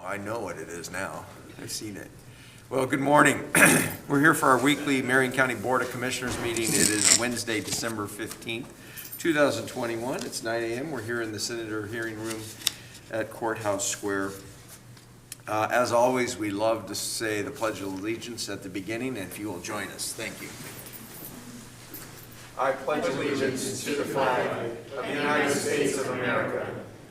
I know what it is now. I've seen it. Well, good morning. We're here for our weekly Marion County Board of Commissioners meeting. It is Wednesday, December 15th, 2021. It's 9 a.m. We're here in the Senator Hearing Room at Courthouse Square. As always, we love to say the Pledge of Allegiance at the beginning, and if you will join us, thank you. I pledge allegiance to the flag of the United States of America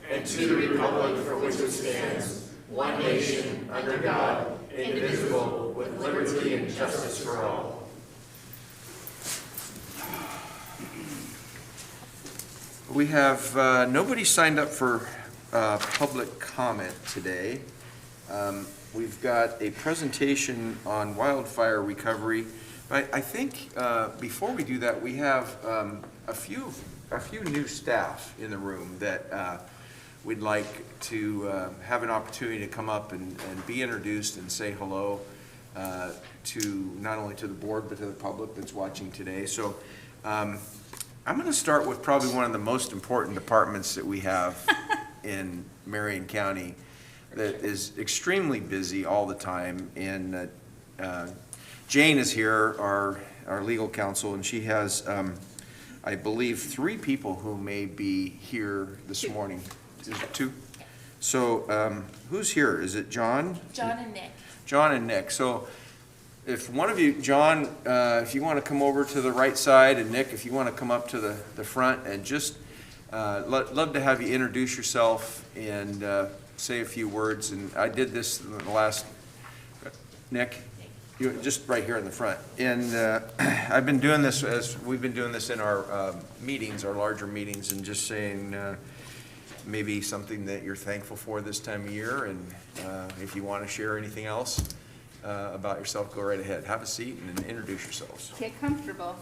and to the republic for which it stands, one nation, under God, indivisible, with liberty and justice for all. We have nobody signed up for public comment today. We've got a presentation on wildfire recovery. But I think before we do that, we have a few new staff in the room that we'd like to have an opportunity to come up and be introduced and say hello to not only to the board but to the public that's watching today. So I'm going to start with probably one of the most important departments that we have in Marion County that is extremely busy all the time. And Jane is here, our legal counsel, and she has, I believe, 3 people who may be here this morning. Is it 2? So who's here? Is it John? John and Nick. John and Nick. So if one of you, John, if you want to come over to the right side, and Nick, if you want to come up to the front, and just love to have you introduce yourself and say a few words. And I did this in the last, Nick? You just right here in the front. And I've been doing this as we've been doing this in our meetings, our larger meetings, and just saying maybe something that you're thankful for this time of year. And if you want to share anything else about yourself, go right ahead. Have a seat and introduce yourselves. Get comfortable.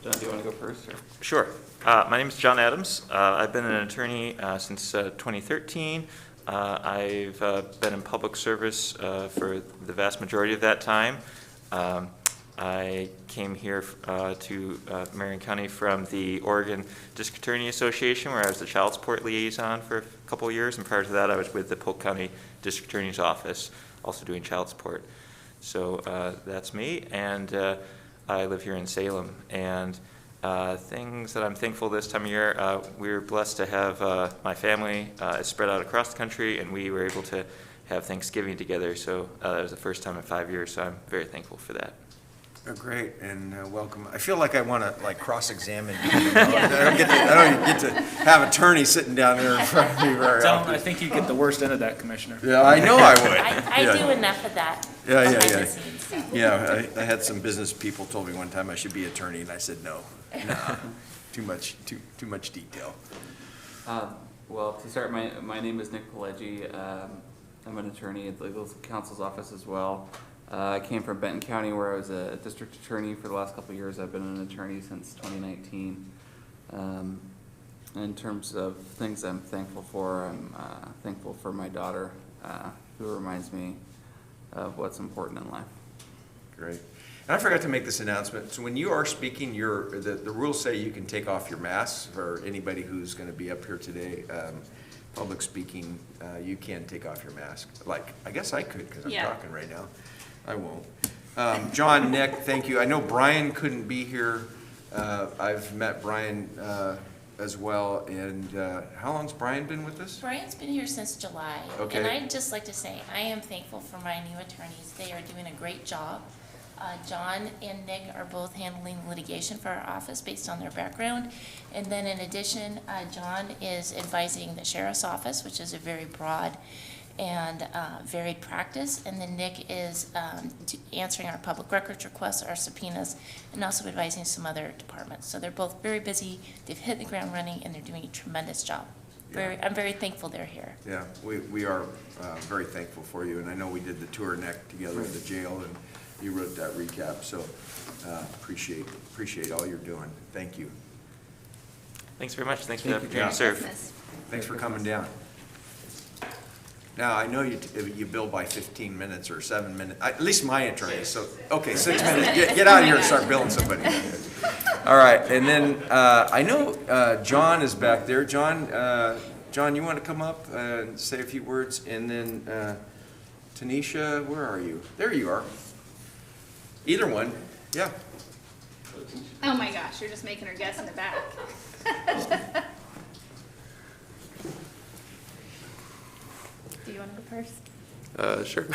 John, do you want to go first? Or? Sure. My name is John Adams. I've been an attorney since 2013. I've been in public service for the vast majority of that time. I came here to Marion County from the Oregon District Attorney Association, where I was the child support liaison for a couple of years, and prior to that I was with the Polk County District Attorney's Office, also doing child support. So that's me, and I live here in Salem. And things that I'm thankful this time of year, we were blessed to have my family spread out across the country, and we were able to have Thanksgiving together. So that was the first time in 5 years, so I'm very thankful for that. Oh, great, and welcome. I feel like I want to cross-examine you. I don't get to have attorney sitting down there in front of me very often. I think you get the worst end of that, Commissioner. Yeah, I know I would. I do enough of that. Yeah. I had some business people told me one time I should be attorney, and I said no. Nah, too much detail. Well, to start, my name is Nick Pileggi. I'm an attorney at the Legal Counsel's Office as well. I came from Benton County, where I was a district attorney for the last couple of years. I've been an attorney since 2019. In terms of things I'm thankful for, I'm thankful for my daughter, who reminds me of what's important in life. Great. And I forgot to make this announcement. So when you are speaking, the rules say you can take off your mask. For anybody who's going to be up here today, public speaking, you can take off your mask. I guess I could because I'm talking right now. I won't. John, Nick, thank you. I know Brian couldn't be here. I've met Brian as well. And how long's Brian been with us? Brian's been here since July. Okay. And I'd just like to say I am thankful for my new attorneys. They are doing a great job. John and Nick are both handling litigation for our office based on their background. And then in addition, John is advising the Sheriff's Office, which is a very broad and varied practice. And then Nick is answering our public records requests, our subpoenas, and also advising some other departments. So they're both very busy. They've hit the ground running, and they're doing a tremendous job. I'm very thankful they're here. Yeah, we are very thankful for you. And I know we did the tour Nick together at the jail, and you wrote that recap. So appreciate all you're doing. Thank you. Thanks very much. Thanks for the opportunity to serve. Thanks for coming down. Now, I know you bill by 15 minutes or 7 minutes, at least my attorney, so, okay, 6 minutes. Get out of here and start billing somebody. All right, and then I know John is back there. John, you want to come up and say a few words? And then Tanisha, where are you? There you are. Either one, yeah. Oh my gosh, you're just making her guess in the back. Do you want to go first? Sure.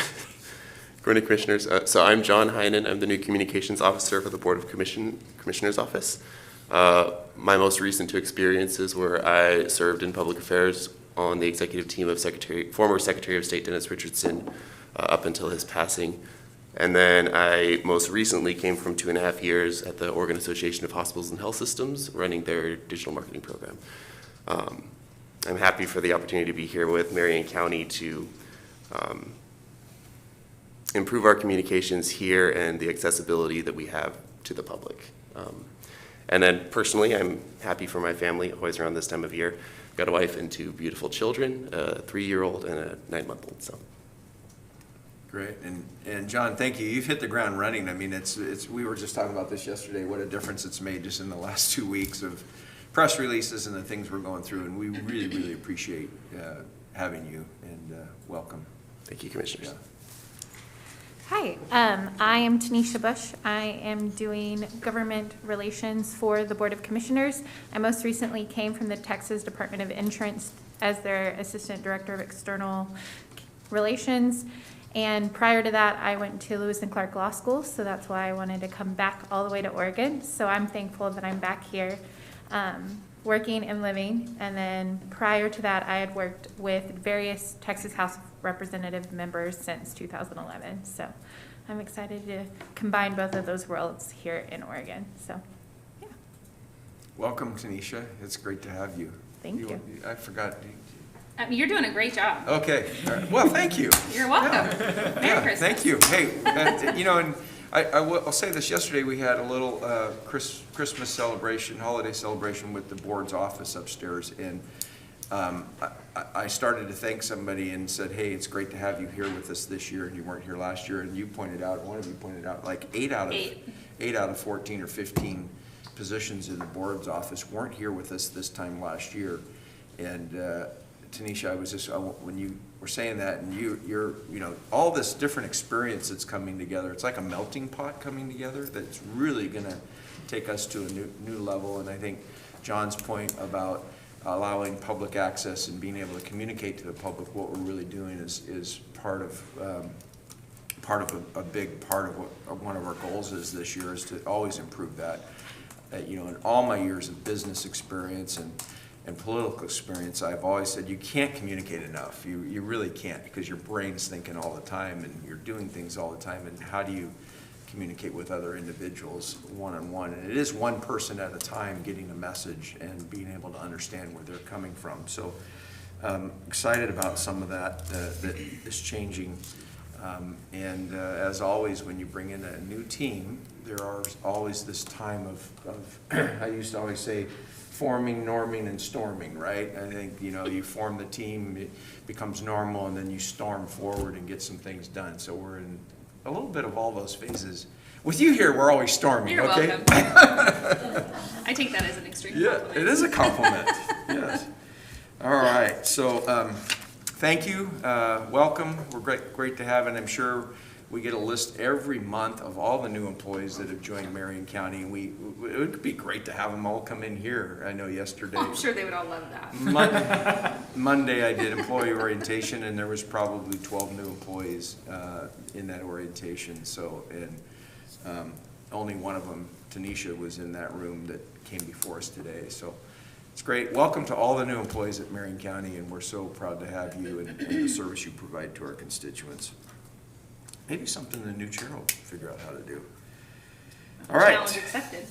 Good morning, Commissioners. So I'm John Heinen. I'm the new Communications Officer for the Board of Commissioners Office. My most recent two experiences were I served in public affairs on the executive team of former Secretary of State Dennis Richardson up until his passing. And then I most recently came from 2.5 years at the Oregon Association of Hospitals and Health Systems running their digital marketing program. I'm happy for the opportunity to be here with Marion County to improve our communications here and the accessibility that we have to the public. And then personally, I'm happy for my family, always around this time of year. Got a wife and 2 beautiful children, a 3-year-old and a 9-month-old. So. Great, and John, thank you. You've hit the ground running. I mean, it's. We were just talking about this yesterday. What a difference it's made just in the last 2 weeks of press releases and the things we're going through, and we really, really appreciate having you and welcome. Thank you, Commissioners. Yeah. Hi, I am Tanisha Bush. I am doing government relations for the Board of Commissioners. I most recently came from the Texas Department of Insurance as their Assistant Director of External Relations. And prior to that, I went to Lewis and Clark Law School, so that's why I wanted to come back all the way to Oregon. So I'm thankful that I'm back here working and living. And then prior to that, I had worked with various Texas House of Representative members since 2011. So I'm excited to combine both of those worlds here in Oregon. So, yeah. Welcome, Tanisha. It's great to have you. Thank you. I forgot. You're doing a great job. Okay. All right. Well, thank you. You're welcome. Yeah. Merry Yeah, Christmas. thank you. Hey, and I'll say this, yesterday we had a little Christmas celebration, holiday celebration with the board's office upstairs, and I started to thank somebody and said, hey, it's great to have you here with us this year, and you weren't here last year, and you pointed out, one of you pointed out, like 8 out of 14 or 15 positions in the board's office weren't here with us this time last year, and Tanisha, I was just, when you were saying that, and you're all this different experience that's coming together, it's like a melting pot coming together that's really gonna take us to a new level. And I think John's point about allowing public access and being able to communicate to the public what we're really doing is part of a big part of what one of our goals is this year, is to always improve that. In all my years of business experience and political experience, I've always said you can't communicate enough. You really can't, because your brain's thinking all the time and you're doing things all the time, and how do you communicate with other individuals one-on-one? And it is one person at a time getting a message and being able to understand where they're coming from. So excited about some of that that is changing. And as always, when you bring in a new team, there are always this time of I used to always say, forming, norming, and storming, right? I think, you form the team, it becomes normal, and then you storm forward and get some things done. So we're in a little bit of all those phases. With you here, we're always storming, You're okay? welcome. I take that as an extreme Yeah, compliment. it is a compliment, yes. All right, so thank you, welcome. We're great to have, and I'm sure we get a list every month of all the new employees that have joined Marion County, and it would be great to have them all come in here. I know yesterday. I'm sure they would all love that. Monday I did employee orientation, and there was probably 12 new employees in that orientation. So, and only one of them, Tanisha, was in that room that came before us today. So it's great. Welcome to all the new employees at Marion County, and we're so proud to have you and the service you provide to our constituents. Maybe something the new chair will figure out how to do. All right. Challenge accepted.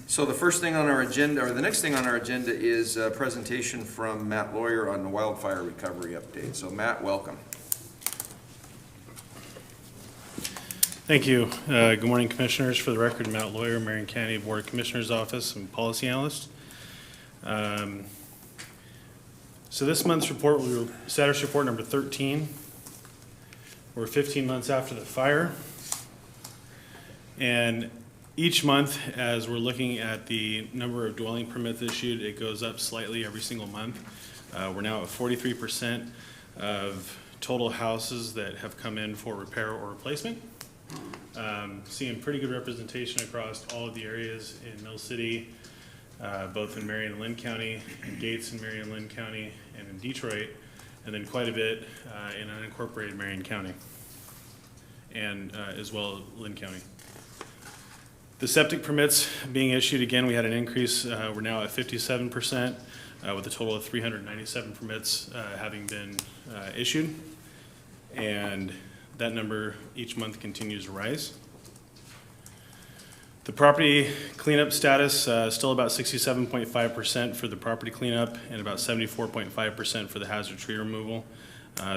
So the first thing on our agenda, or the next thing on our agenda, is a presentation from Matt Lawyer on the wildfire recovery update. So Matt, welcome. Thank you. Good morning, Commissioners. For the record, Matt Lawyer, Marion County Board of Commissioners Office and Policy Analyst. So this month's report, status report number 13. We're 15 months after the fire. And Each month, as we're looking at the number of dwelling permits issued, it goes up slightly every single month. We're now at 43% of total houses that have come in for repair or replacement. Seeing pretty good representation across all of the areas in Mill City, both in Marion and Lynn County, in Gates in Marion and Lynn County, and in Detroit, and then quite a bit in unincorporated Marion County, and as well as Lynn County. The septic permits being issued, again, we had an increase. We're now at 57%, with a total of 397 permits having been issued. And that number each month continues to rise. The property cleanup status, still about 67.5% for the property cleanup and about 74.5% for the hazard tree removal.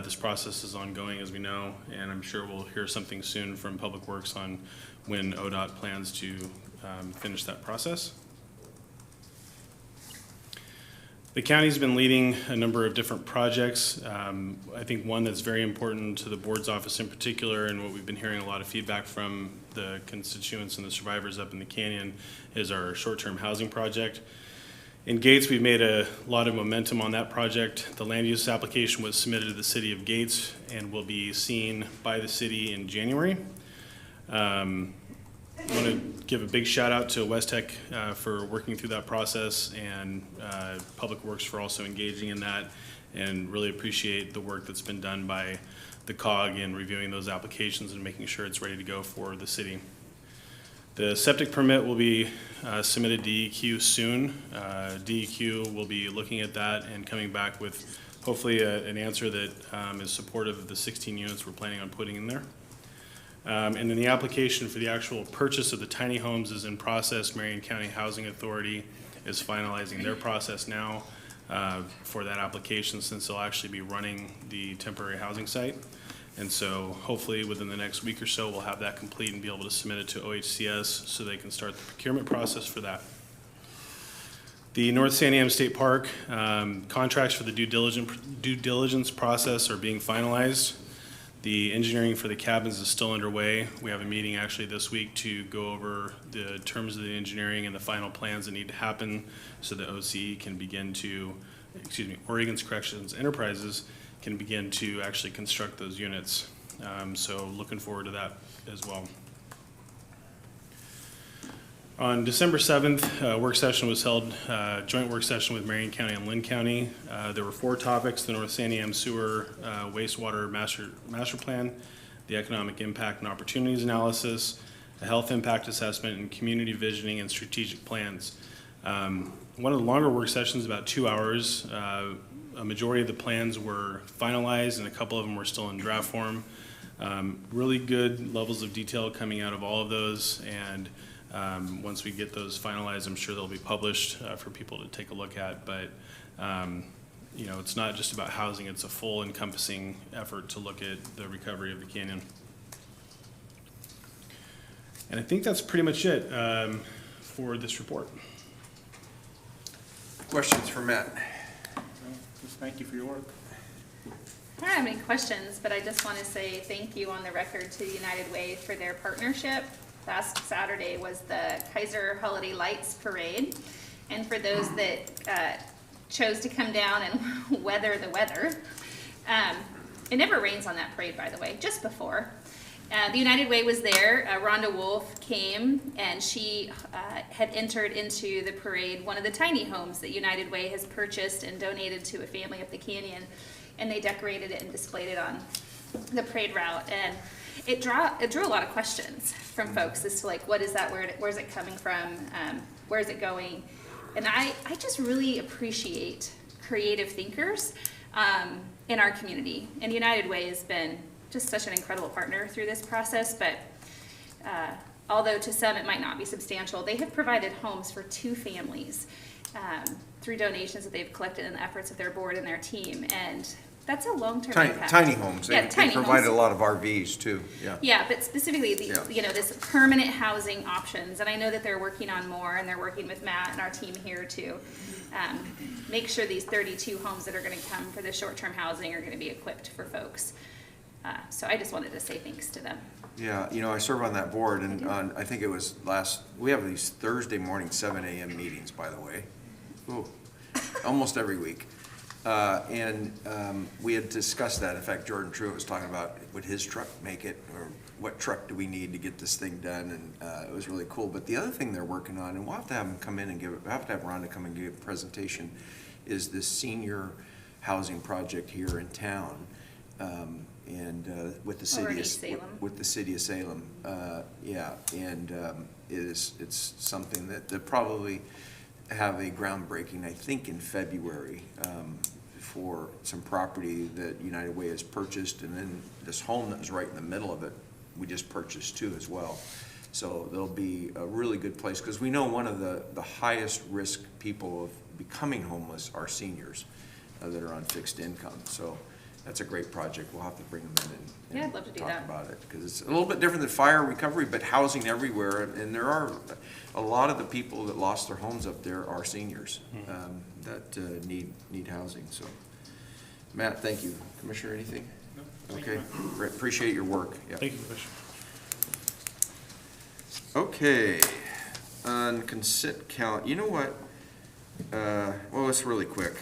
This process is ongoing, as we know, and I'm sure we'll hear something soon from Public Works on when ODOT plans to finish that process. The county's been leading a number of different projects. I think one that's very important to the board's office in particular, and what we've been hearing a lot of feedback from the constituents and the survivors up in the canyon, is our short-term housing project. In Gates, we've made a lot of momentum on that project. The land use application was submitted to the city of Gates and will be seen by the city in January. I want to give a big shout out to West Tech for working through that process, and Public Works for also engaging in that, and really appreciate the work that's been done by the COG in reviewing those applications and making sure it's ready to go for the city. The septic permit will be submitted to DEQ soon. DEQ will be looking at that and coming back with hopefully an answer that is supportive of the 16 units we're planning on putting in there. And then the application for the actual purchase of the tiny homes is in process. Marion County Housing Authority is finalizing their process now for that application, since they'll actually be running the temporary housing site. And so hopefully within the next week or so, we'll have that complete and be able to submit it to OHCS so they can start the procurement process for that. The North Santiam State Park contracts for the due diligence process are being finalized. The engineering for the cabins is still underway. We have a meeting actually this week to go over the terms of the engineering and the final plans that need to happen so that OCE can begin to, Oregon's Corrections Enterprises can begin to actually construct those units. So looking forward to that as well. On December 7th, a work session was held, joint work session with Marion County and Lynn County. There were 4 topics: the North Santiam Sewer Wastewater Master Plan, the Economic Impact and Opportunities Analysis, a Health Impact Assessment, and Community Visioning and Strategic Plans. One of the longer work sessions, about 2 hours. A majority of the plans were finalized and a couple of them were still in draft form. Really good levels of detail coming out of all of those, and once we get those finalized, I'm sure they'll be published for people to take a look at. But you know, it's not just about housing, it's a full encompassing effort to look at the recovery of the canyon. And I think that's pretty much it for this report. Questions for Matt? Just thank you for your work. I don't have any questions, but I just want to say thank you on the record to United Way for their partnership. Last Saturday was the Kaiser Holiday Lights Parade, and for those that chose to come down and weather the weather, it never rains on that parade, by the way, just before. The United Way was there. Rhonda Wolf came, and she had entered into the parade one of the tiny homes that United Way has purchased and donated to a family up the canyon, and they decorated it and displayed it on the parade route. And it drew a lot of questions from folks as to, like, what is that, where's it coming from, where's it going? And I just really appreciate creative thinkers in our community, and United Way has been just such an incredible partner through this process. But although to some it might not be substantial, they have provided homes for 2 families through donations that they've collected in the efforts of their board and their team, and that's a long-term impact. Tiny homes. Yeah, They tiny provided homes. a lot of RVs too, yeah. Yeah, but specifically, Yeah. you know, this permanent housing options, and I know that they're working on more, and they're working with Matt and our team here to make sure these 32 homes that are going to come for the short-term housing are going to be equipped for folks. So I just wanted to say thanks to them. Yeah, you know, I serve on that board, and on, I think it was we have these Thursday morning 7 a.m. meetings, by the way. Ooh, almost every week. We had discussed that. In fact, Jordan Truitt was talking about, would his truck make it, or what truck do we need to get this thing done, and it was really cool. But the other thing they're working on, and we'll have to have them come in and we'll have to have Rhonda come and give a presentation, is this senior housing project here in town. With the city of Salem. With the city of Salem, it's something that they'll probably have a groundbreaking, I think, in February, for some property that United Way has purchased, and then this home that was right in the middle of it, we just purchased too as well. So there'll be a really good place, because we know one of the highest risk people of becoming homeless are seniors that are on fixed income. So that's a great project. We'll have to bring them in Yeah, and I'd love to do talk that. about it, because it's a little bit different than fire recovery, but housing everywhere. And there are a lot of the people that lost their homes up there are seniors that need housing. So, Matt, thank you. Commissioner, anything? No, thank Okay, you. great. Appreciate your work. Yeah. Thank you, Commissioner. Okay, on consent count, you know what? Well, it's really quick.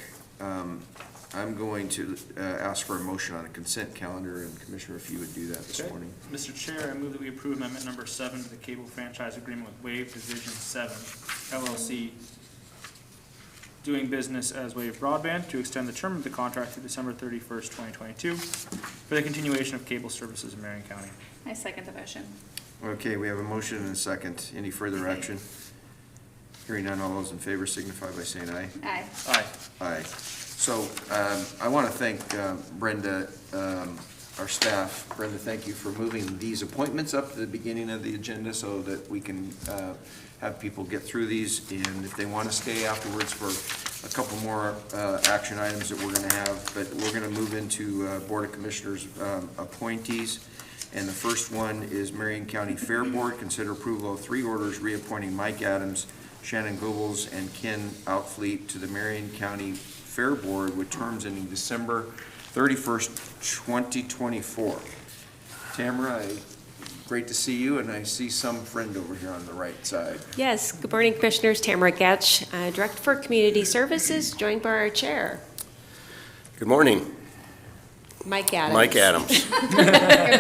I'm going to ask for a motion on a consent calendar, and Commissioner, if you would do that this Okay. morning. Mr. Chair, I move that we approve amendment number 7 to the cable franchise agreement with Wave Division 7 LLC, doing business as Wave Broadband, to extend the term of the contract to December 31st, 2022, for the continuation of cable services in Marion County. I second the motion. Okay, we have a motion and a second. Any further action? Hearing none, all those in favor signify by saying aye. Aye. Aye. Aye. So I want to thank Brenda, our staff. Brenda, thank you for moving these appointments up to the beginning of the agenda so that we can have people get through these. And if they want to stay afterwards for a couple more action items that we're going to have, but we're going to move into Board of Commissioners appointees. And the first one is Marion County Fair Board. Consider approval of 3 orders reappointing Mike Adams, Shannon Goebbels, and Ken Outfleet to the Marion County Fair Board with terms ending December 31st, 2024. Tamara, great to see you, and I see some friend over here on the right side. Yes, good morning, Commissioners. Tamara Getch, Director for Community Services, joined by our Chair, Good morning, Mike Adams. Mike Adams.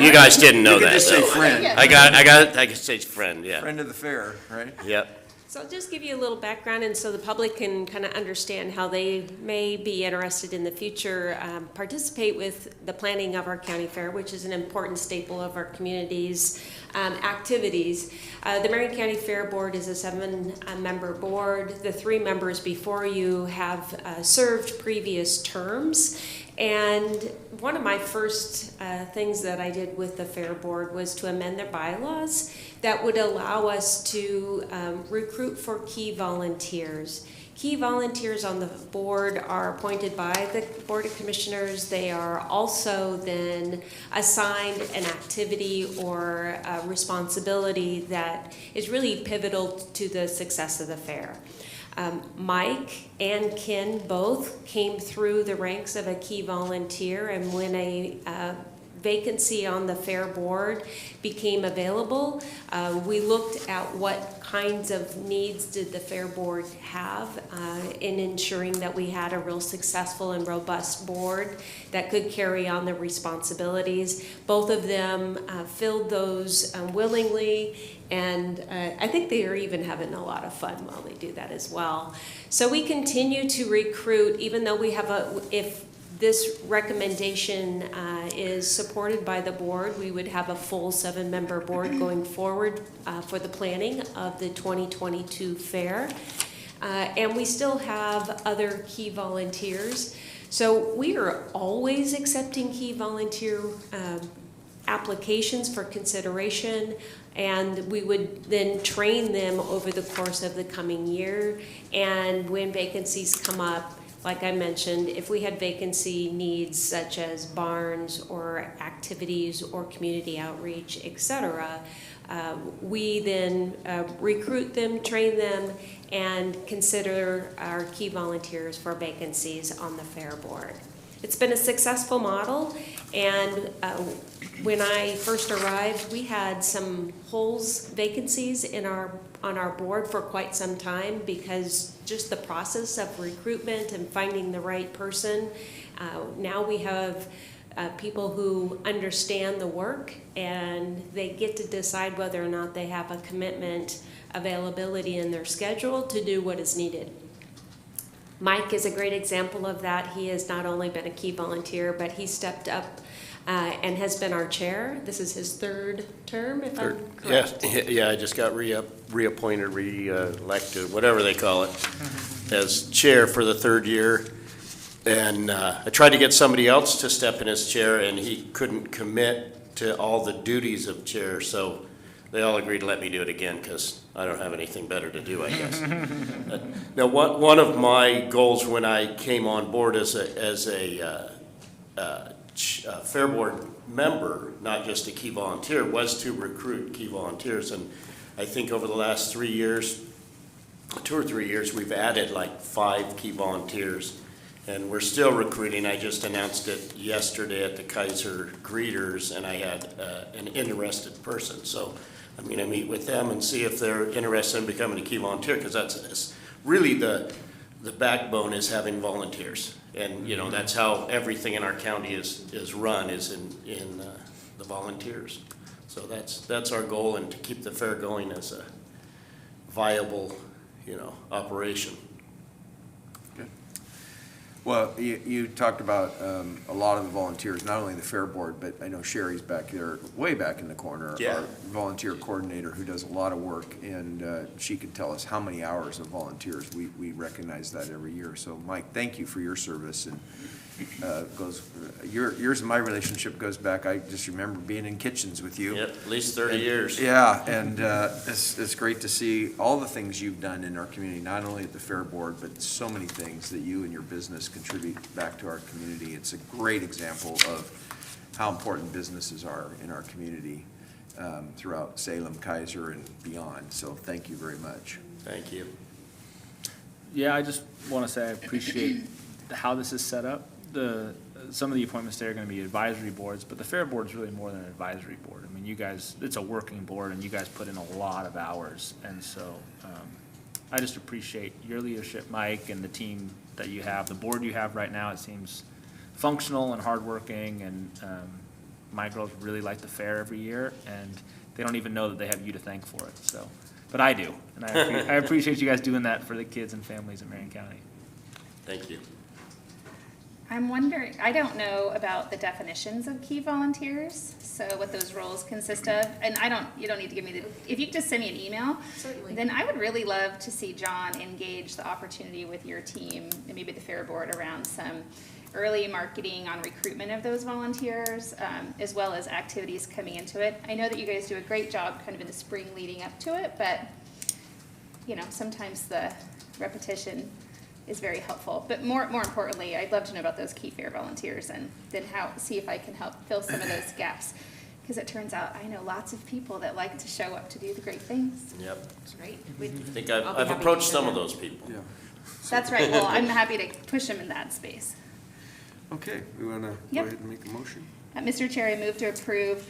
You guys didn't know You could that, just say though. friend. I could say friend, yeah. Friend of the fair, right? Yep. So I'll just give you a little background, and so the public can kind of understand how they may be interested in the future, participate with the planning of our county fair, which is an important staple of our community's activities. The Marion County Fair Board is a 7-member board. The 3 members before you have served previous terms. And one of my first things that I did with the Fair Board was to amend their bylaws that would allow us to recruit for key volunteers. Key volunteers on the board are appointed by the Board of Commissioners. They are also then assigned an activity or a responsibility that is really pivotal to the success of the fair. Mike and Ken both came through the ranks of a key volunteer, and when a vacancy on the fair board became available, we looked at what kinds of needs did the fair board have in ensuring that we had a real successful and robust board that could carry on the responsibilities. Both of them filled those willingly, and I think they are even having a lot of fun while they do that as well. So we continue to recruit, even though we have if this recommendation is supported by the board, we would have a full 7-member board going forward for the planning of the 2022 fair. And we still have other key volunteers. So we are always accepting key volunteer applications for consideration, and we would then train them over the course of the coming year. And when vacancies come up, like I mentioned, if we had vacancy needs such as barns or activities or community outreach, etc., we then recruit them, train them, and consider our key volunteers for vacancies on the fair board. it's been a successful model, and when I first arrived, we had some holes, vacancies on our board for quite some time because just the process of recruitment and finding the right person. Now we have people who understand the work, and they get to decide whether or not they have a commitment availability in their schedule to do what is needed. Mike is a great example of that. He has not only been a key volunteer, but he stepped up and has been our chair. This is his third term, if I'm correct. Yeah, I just got reappointed, re-elected, whatever they call it, as chair for the third year. And I tried to get somebody else to step in as chair, and he couldn't commit to all the duties of chair, so they all agreed to let me do it again because I don't have anything better to do, I guess. Now, one of my goals when I came on board as a Fair Board member, not just a key volunteer, was to recruit key volunteers. And I think over the last 3 years, 2 or 3 years, we've added like 5 key volunteers. And we're still recruiting. I just announced it yesterday at the Kaiser Greeters, and I had an interested person. So I'm going to meet with them and see if they're interested in becoming a key volunteer, because that's really the backbone is having volunteers. And, you know, that's how everything in our county is run, is in the volunteers. So that's our goal, and to keep the fair going as a viable, you know, operation. Well, you talked about a lot of the volunteers, not only the Fair Board, but I know Sherry's back there, way back in the corner. Yeah. Our volunteer coordinator who does a lot of work, and she could tell us how many hours of volunteers. We recognize that every year. So Mike, thank you for your service, and yours and my relationship goes back. I just remember being in kitchens with you. Yep, at least 30 years. Yeah, and it's great to see all the things you've done in our community, not only at the Fair Board, but so many things that you and your business contribute back to our community. It's a great example of how important businesses are in our community throughout Salem, Kaiser, and beyond. So thank you very much. Thank you. Yeah, I just want to say I appreciate how this is set up. Some of the appointments there are going to be advisory boards, but the Fair Board is really more than an advisory board. I mean, you guys, it's a working board, and you guys put in a lot of hours. And so I just appreciate your leadership, Mike, and the team that you have. The board you have right now, it seems functional and hardworking, and my girls really like the fair every year, and they don't even know that they have you to thank for it. So, but I do, and I appreciate you guys doing that for the kids and families in Marion County. Thank you. I'm wondering, I don't know about the definitions of key volunteers, so what those roles consist of. And you don't need to give me if you could just send me an email. Certainly. Then I would really love to see John engage the opportunity with your team and maybe the Fair Board around some early marketing on recruitment of those volunteers, as well as activities coming into it. I know that you guys do a great job kind of in the spring leading up to it, but you know, sometimes the repetition is very helpful. But more importantly, I'd love to know about those key fair volunteers, and then see if I can help fill some of those gaps. Because it turns out I know lots of people that like to show up to do the great things. Yep. That's great. I think I've approached some of those people. Yeah. That's right. Well, I'm happy to push them in that space. Okay, we want to go Yep. ahead and make a motion? Mr. Chair, I move to approve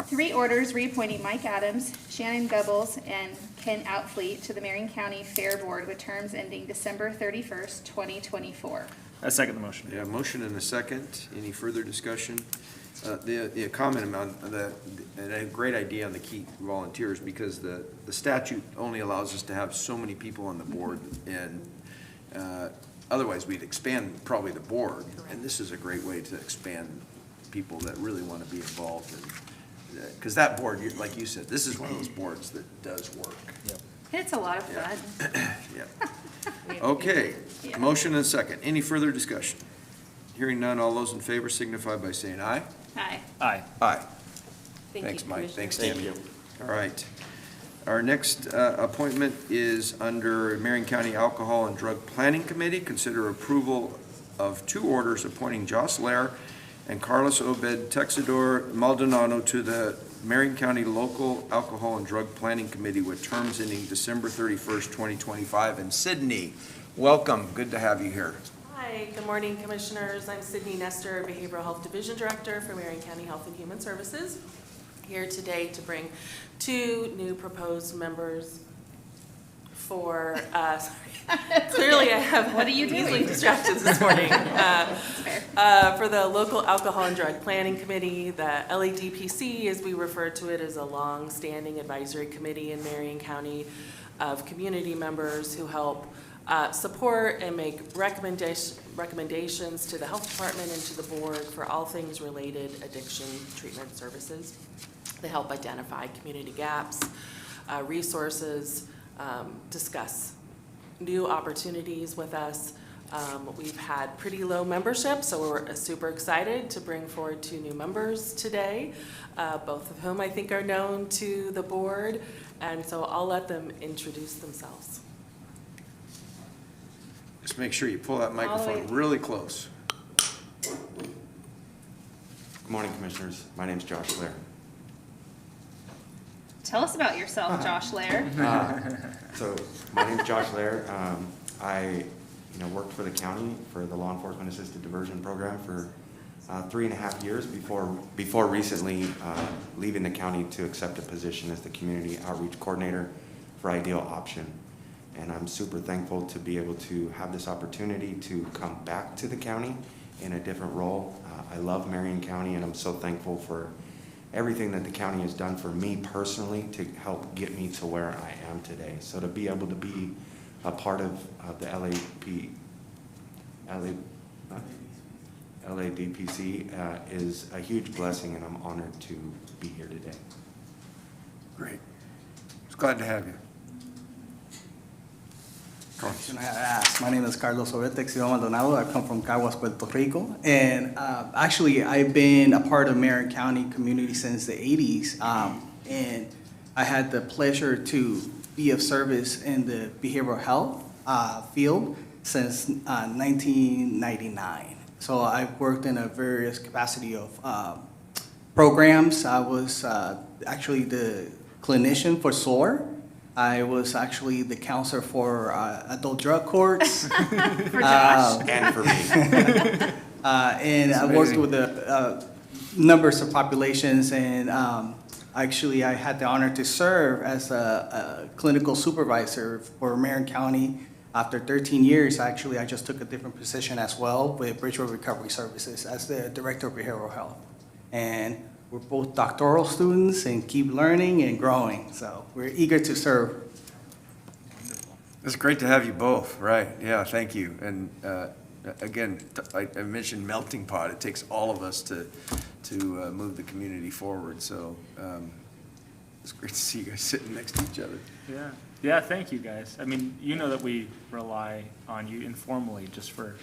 3 orders reappointing Mike Adams, Shannon Goebbels, and Ken Outfleet to the Marion County Fair Board with terms ending December 31st, 2024. I second the motion. Yeah, motion and a second. Any further discussion? The comment about a great idea on the key volunteers, because the statute only allows us to have so many people on the board, and otherwise we'd expand probably the board. And this is a great way to expand people that really want to be involved in. Because that board, like you said, this is one of those boards that does work. It's a lot of fun. Yeah. Okay, Yeah. motion and second. Any further discussion? Hearing none, all those in favor signify by saying aye. Hi. Aye. Aye. Thank Thanks, you, Mike. Commissioner. Thanks, Thank Tammy. you. All right. Our next appointment is under Marion County Alcohol and Drug Planning Committee. Consider approval of 2 orders appointing Joss Lair and Carlos Obed Texador Maldonado to the Marion County Local Alcohol and Drug Planning Committee with terms ending December 31st, 2025. And Sydney, welcome. Good to have you here. Hi, good morning, Commissioners. I'm Sydney Nestor, Behavioral Health Division Director for Marion County Health and Human Services. Here today to bring 2 new proposed members for, clearly I have What are you doing? easily distracted this morning. For the Local Alcohol and Drug Planning Committee, the LADPC, as we refer to it, is a long-standing advisory committee in Marion County of community members who help support and make recommendations to the health department and to the board for all things related addiction treatment services. They help identify community gaps, resources, discuss new opportunities with us. We've had pretty low membership, so we're super excited to bring forward 2 new members today, both of whom I think are known to the board, and so I'll let them introduce themselves. Just make sure you pull that microphone really close. Good morning, Commissioners. My name is Josh Lair. Tell us about yourself, Josh Lair. So my name is Josh Lair. I worked for the county for the Law Enforcement Assisted Diversion Program for 3.5 years before recently leaving the county to accept a position as the Community Outreach Coordinator for Ideal Option. And I'm super thankful to be able to have this opportunity to come back to the county in a different role. I love Marion County, and I'm so thankful for everything that the county has done for me personally to help get me to where I am today. So to be able to be a part of the LADPC is a huge blessing, and I'm honored to be here today. Great. It's glad to have you. My name is Carlos Ovetex Maldonado. I come from Caguas, Puerto Rico. And actually, I've been a part of Marion County community since the 80s. And I had the pleasure to be of service in the behavioral health field since 1999. So I've worked in a various capacity of programs. I was actually the clinician for SOAR. I was actually the counselor for adult drug courts. For Josh. And for me. And I worked with numbers of populations, and actually I had the honor to serve as a clinical supervisor for Marion County. After 13 years, actually, I just took a different position as well with Bridgewater Recovery Services as the Director of Behavioral Health. And we're both doctoral students and keep learning and growing, so we're eager to serve. It's great to have you both, right? Yeah, thank you. And again, I mentioned melting pot. It takes all of us to move the community forward. So it's great to see you guys sitting next to each other. Yeah, thank you, guys. I mean, you know that we rely on you informally just for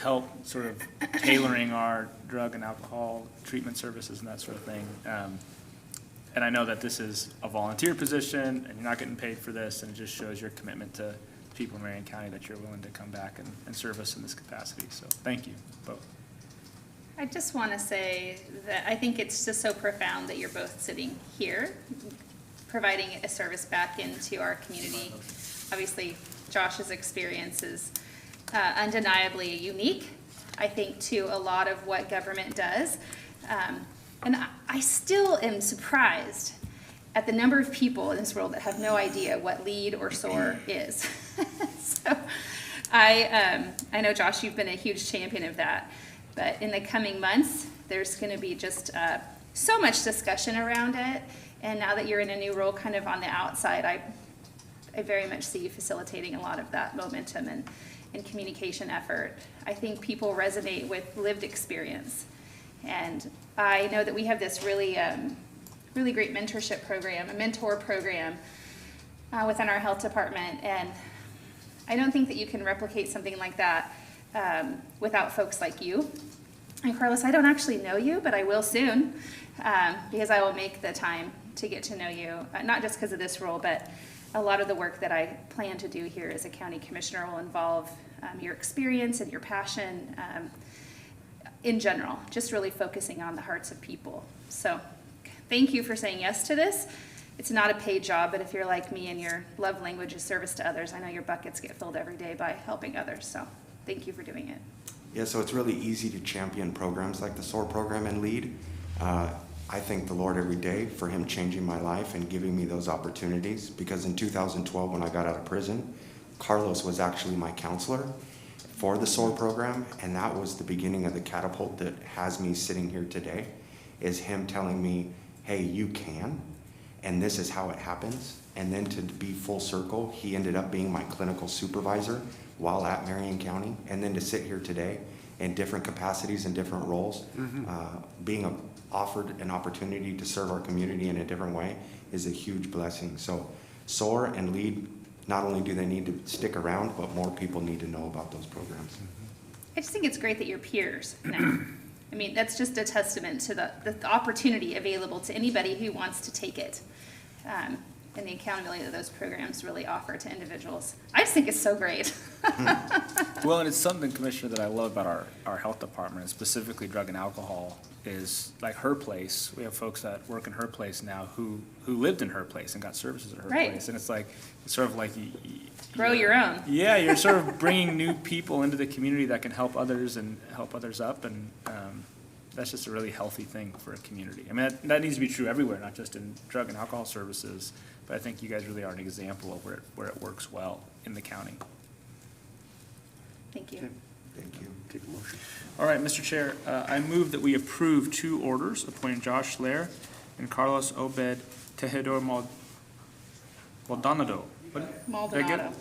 help sort of tailoring our drug and alcohol treatment services and that sort of thing. And I know that this is a volunteer position and you're not getting paid for this, and it just shows your commitment to people in Marion County that you're willing to come back and serve us in this capacity. So thank you both. I just want to say that I think it's just so profound that you're both sitting here, providing a service back into our community. Obviously, Josh's experience is undeniably unique, I think, to a lot of what government does. And I still am surprised at the number of people in this world that have no idea what LEAD or SOAR is. So I know, Josh, you've been a huge champion of that. But in the coming months, there's going to be just so much discussion around it. And now that you're in a new role kind of on the outside, I very much see you facilitating a lot of that momentum and communication effort. I think people resonate with lived experience. And I know that we have this really great mentorship program, a mentor program within our health department. And I don't think that you can replicate something like that without folks like you. And Carlos, I don't actually know you, but I will soon, because I will make the time to get to know you, not just because of this role, but a lot of the work that I plan to do here as a county commissioner will involve your experience and your passion in general, just really focusing on the hearts of people. So thank you for saying yes to this. It's not a paid job, but if you're like me and your love language is service to others, I know your buckets get filled every day by helping others. So thank you for doing it. Yeah, so it's really easy to champion programs like the SOAR program and LEAD. I thank the Lord every day for him changing my life and giving me those opportunities, because in 2012 when I got out of prison, Carlos was actually my counselor for the SOAR program, and that was the beginning of the catapult that has me sitting here today, is him telling me, hey, you can, and this is how it happens. And then to be full circle, he ended up being my clinical supervisor while at Marion County, and then to sit here today in different capacities and different roles, being offered an opportunity to serve our community in a different way is a huge blessing. So SOAR and LEAD, not only do they need to stick around, but more people need to know about those programs. I just think it's great that you're peers now. I mean, that's just a testament to the opportunity available to anybody who wants to take it. And the accountability that those programs really offer to individuals. I just think it's so great. Well, and it's something, Commissioner, that I love about our health department, and specifically drug and alcohol, is like her place. We have folks that work in her place now who lived in her place and got services at her Right. place. And it's sort of like Grow your own. Yeah, you're sort of bringing new people into the community that can help others and help others up, and that's just a really healthy thing for a community. I mean, that needs to be true everywhere, not just in drug and alcohol services, but I think you guys really are an example of where it works well in the county. Thank you. Thank you. Take a motion. All right, Mr. Chair, I move that we approve 2 orders appointing Josh Lair and Carlos Obed Tejedor Maldonado. Maldonado.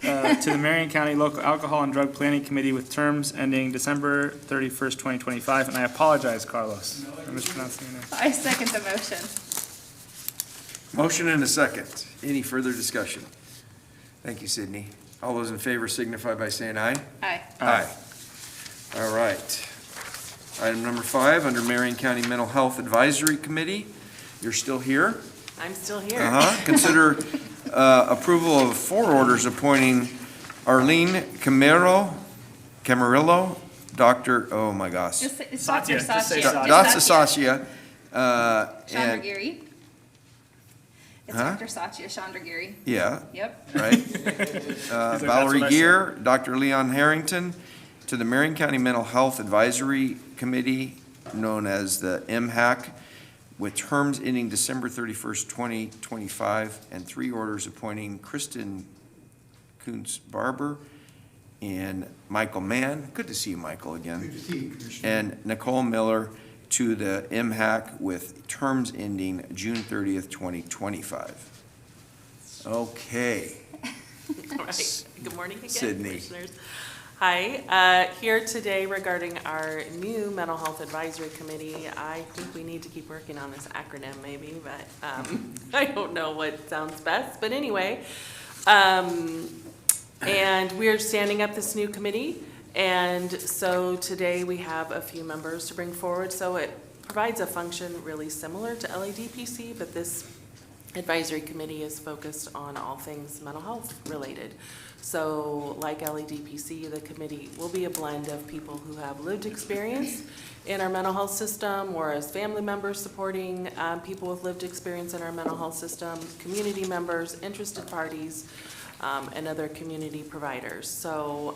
To the Marion County Local Alcohol and Drug Planning Committee with terms ending December 31st, 2025. And I apologize, Carlos, for mispronouncing your name. I second the motion. Motion and a second. Any further discussion? Thank you, Sydney. All those in favor signify by saying aye. Aye. Aye. All right. Item number 5, under Marion County Mental Health Advisory Committee. You're still here? I'm still here. Consider approval of 4 orders appointing Arlene Camarillo, Dr., oh my gosh. It's Dr. Satya, just say Satya. Dr. Satya, Chandra and, Giri. It's Huh? Dr. Satya Chandra Giri. yeah, Yep. right? "That's what Valerie I Gear, Dr. Leon Harrington, to the Marion County Mental Health Advisory Committee, known as the MHAC, with terms ending December 31st, 2025, and 3 orders appointing Kristen Kuntz-Barber and Michael Mann. Good to see you, Michael, again. Good to see you, Commissioner. And Nicole Miller to the MHAC with terms ending June 30th, 2025. Okay. All right. Good morning again, Sydney. Commissioners. Hi, here today regarding our new Mental Health Advisory Committee. I think we need to keep working on this acronym maybe, but I don't know what sounds best. But anyway, and we're standing up this new committee. And so today we have a few members to bring forward. So it provides a function really similar to LADPC, but this advisory committee is focused on all things mental health related. So like LADPC, the committee will be a blend of people who have lived experience in our mental health system, or as family members supporting people with lived experience in our mental health system, community members, interested parties, and other community providers. So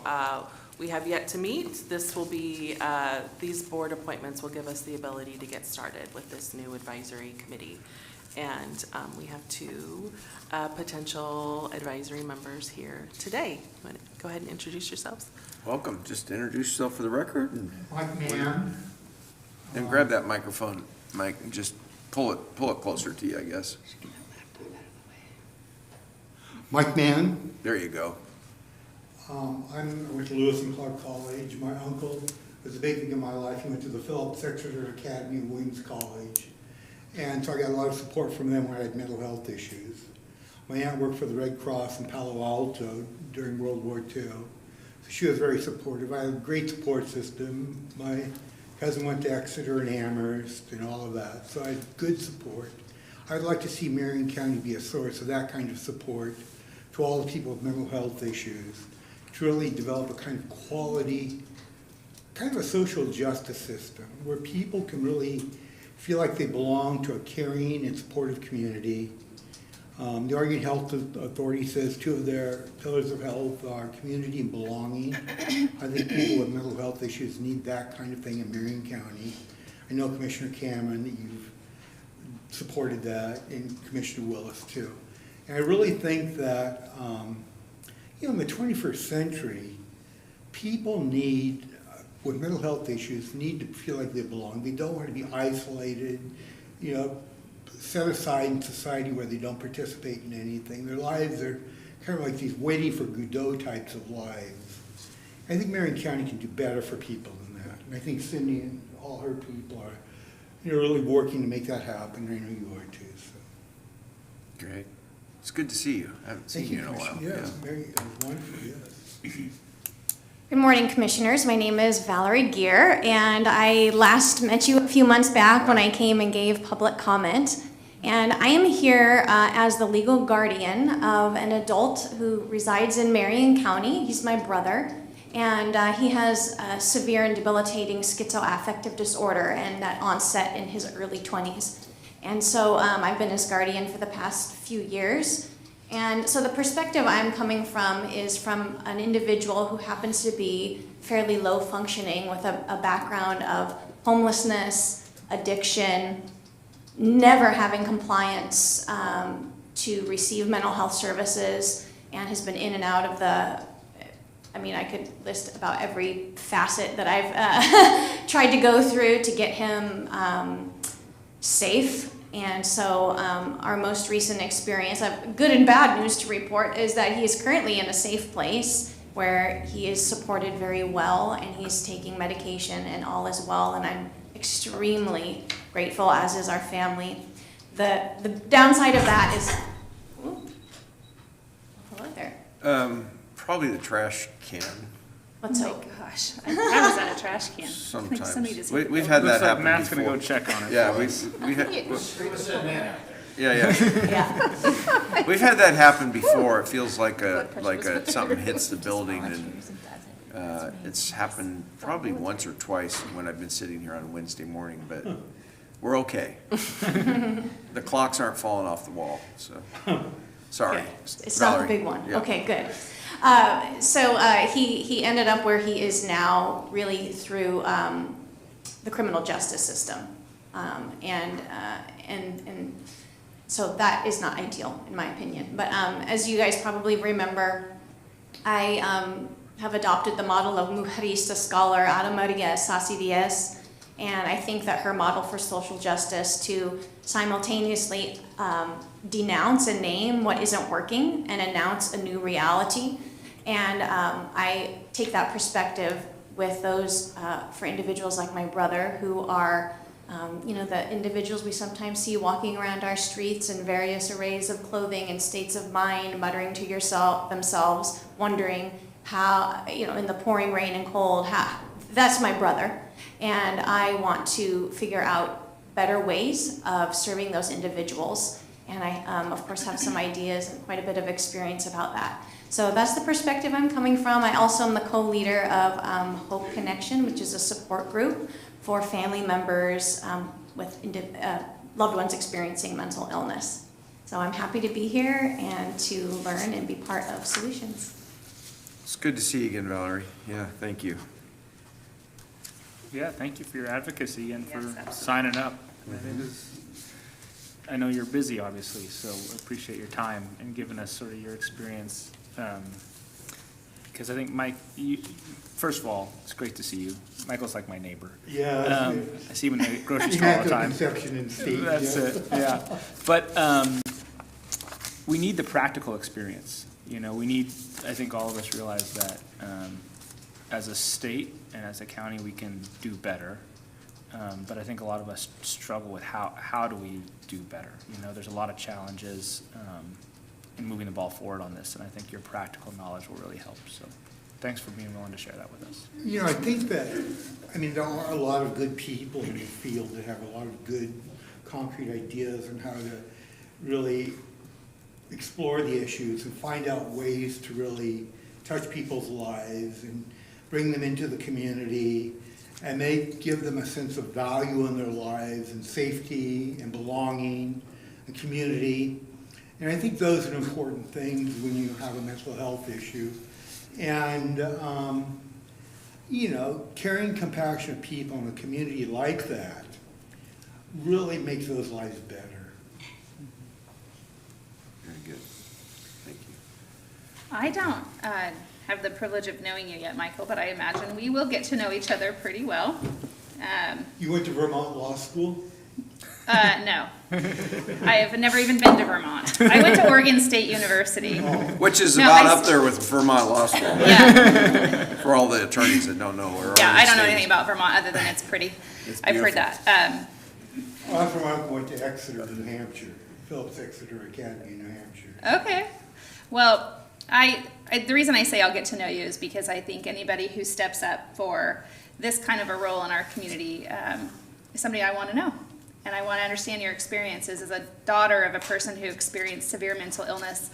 we have yet to meet. This will be, these board appointments will give us the ability to get started with this new advisory committee. And we have 2 potential advisory members here today. Want to go ahead and introduce yourselves? Welcome. Just introduce yourself for the record and Mike Mann. and grab that microphone, Mike, and just pull it closer to you, I guess. Mike Mann. There you go. I went to Lewis and Clark College. My uncle was a big thing in my life. He went to the Phillips Exeter Academy of Williams College. And so I got a lot of support from them when I had mental health issues. My aunt worked for the Red Cross in Palo Alto during World War II. So she was very supportive. I had a great support system. My cousin went to Exeter and Amherst and all of that. So I had good support. I'd like to see Marion County be a source of that kind of support to all the people with mental health issues, to really develop a kind of quality, kind of a social justice system where people can really feel like they belong to a caring and supportive community. The Oregon Health Authority says two of their pillars of health are community and belonging. I think people with mental health issues need that kind of thing in Marion County. I know Commissioner Cameron, that you've supported that, and Commissioner Willis too. And I really think that, in the 21st century, people need, with mental health issues, need to feel like they belong. They don't want to be isolated, set aside in society where they don't participate in anything. Their lives are kind of like these waiting for Godot types of lives. I think Marion County can do better for people than that. And I think Cindy and all her people are really working to make that happen. I know you are too. So. Great. It's good to see you. I haven't seen you in a while. Yes, very wonderful, yes. Good morning, Commissioners. My name is Valerie Gear, and I last met you a few months back when I came and gave public comment. And I am here as the legal guardian of an adult who resides in Marion County. He's my brother, and he has a severe and debilitating schizoaffective disorder, and that onset in his early 20s. And so I've been his guardian for the past few years. And so the perspective I'm coming from is from an individual who happens to be fairly low functioning with a background of homelessness, addiction, never having compliance to receive mental health services, and has been in and out of I could list about every facet that I've tried to go through to get him safe. And so our most recent experience, good and bad news to report, is that he is currently in a safe place where he is supported very well and he's taking medication and all is well, and I'm extremely grateful, as is our family. The downside of that is, hello there. Probably the trash can. Let's hope. Gosh, I was at a trash can. Sometimes. We've had that happen Matt's before. gonna go check on it. Yeah, yeah. We've had that happen before. It feels like something hits the building, and it's happened probably once or twice when I've been sitting here on a Wednesday morning, but we're okay. The clocks aren't falling off the wall, so, sorry. It's Valerie. not the big one. Yeah. Okay, good. So he ended up where he is now, really through the criminal justice system, and so that is not ideal in my opinion. But as you guys probably remember, I have adopted the model of Mujerista scholar Ana Maria Sassi Diaz, and I think that her model for social justice to simultaneously denounce and name what isn't working and announce a new reality. And I take that perspective with those, for individuals like my brother, who are, the individuals we sometimes see walking around our streets in various arrays of clothing and states of mind, muttering to themselves, wondering how, in the pouring rain and cold, that's my brother. And I want to figure out better ways of serving those individuals. And I, of course, have some ideas and quite a bit of experience about that. So that's the perspective I'm coming from. I also am the co-leader of Hope Connection, which is a support group for family members with loved ones experiencing mental illness. So I'm happy to be here and to learn and be part of solutions. It's good to see you again, Valerie. Yeah, thank you. Yeah, thank you for your advocacy and for signing up. I know you're busy, obviously, so I appreciate your time and giving us sort of your experience. Because I think Mike, first of all, it's great to see you. Michael's like my neighbor. Yeah. I see him in the grocery store all the time. Conception in Steve. That's it, yeah. But we need the practical experience. We need, I think all of us realize that as a state and as a county, we can do better. But I think a lot of us struggle with how do we do better? There's a lot of challenges in moving the ball forward on this, and I think your practical knowledge will really help. So thanks for being willing to share that with us. I think that, there are a lot of good people in the field that have a lot of good concrete ideas on how to really explore the issues and find out ways to really touch people's lives and bring them into the community, and they give them a sense of value in their lives and safety and belonging and community. And I think those are important things when you have a mental health issue. And, you know, caring, compassionate people in a community like that really makes those lives better. Very good. Thank you. I don't have the privilege of knowing you yet, Michael, but I imagine we will get to know each other pretty well. You went to Vermont Law School? No. I have never even been to Vermont. I went to Oregon State University. Which is No, about I up there with Vermont Law School. Yeah. For all the attorneys that don't know where. Yeah, Oregon I don't know State anything is. about Vermont other than it's pretty. It's I've heard beautiful. that. Well, I'm from, I went to Exeter, New Hampshire, Phillips Exeter Academy, New Hampshire. Okay. Well, the reason I say I'll get to know you is because I think anybody who steps up for this kind of a role in our community is somebody I want to know. And I want to understand your experiences as a daughter of a person who experienced severe mental illness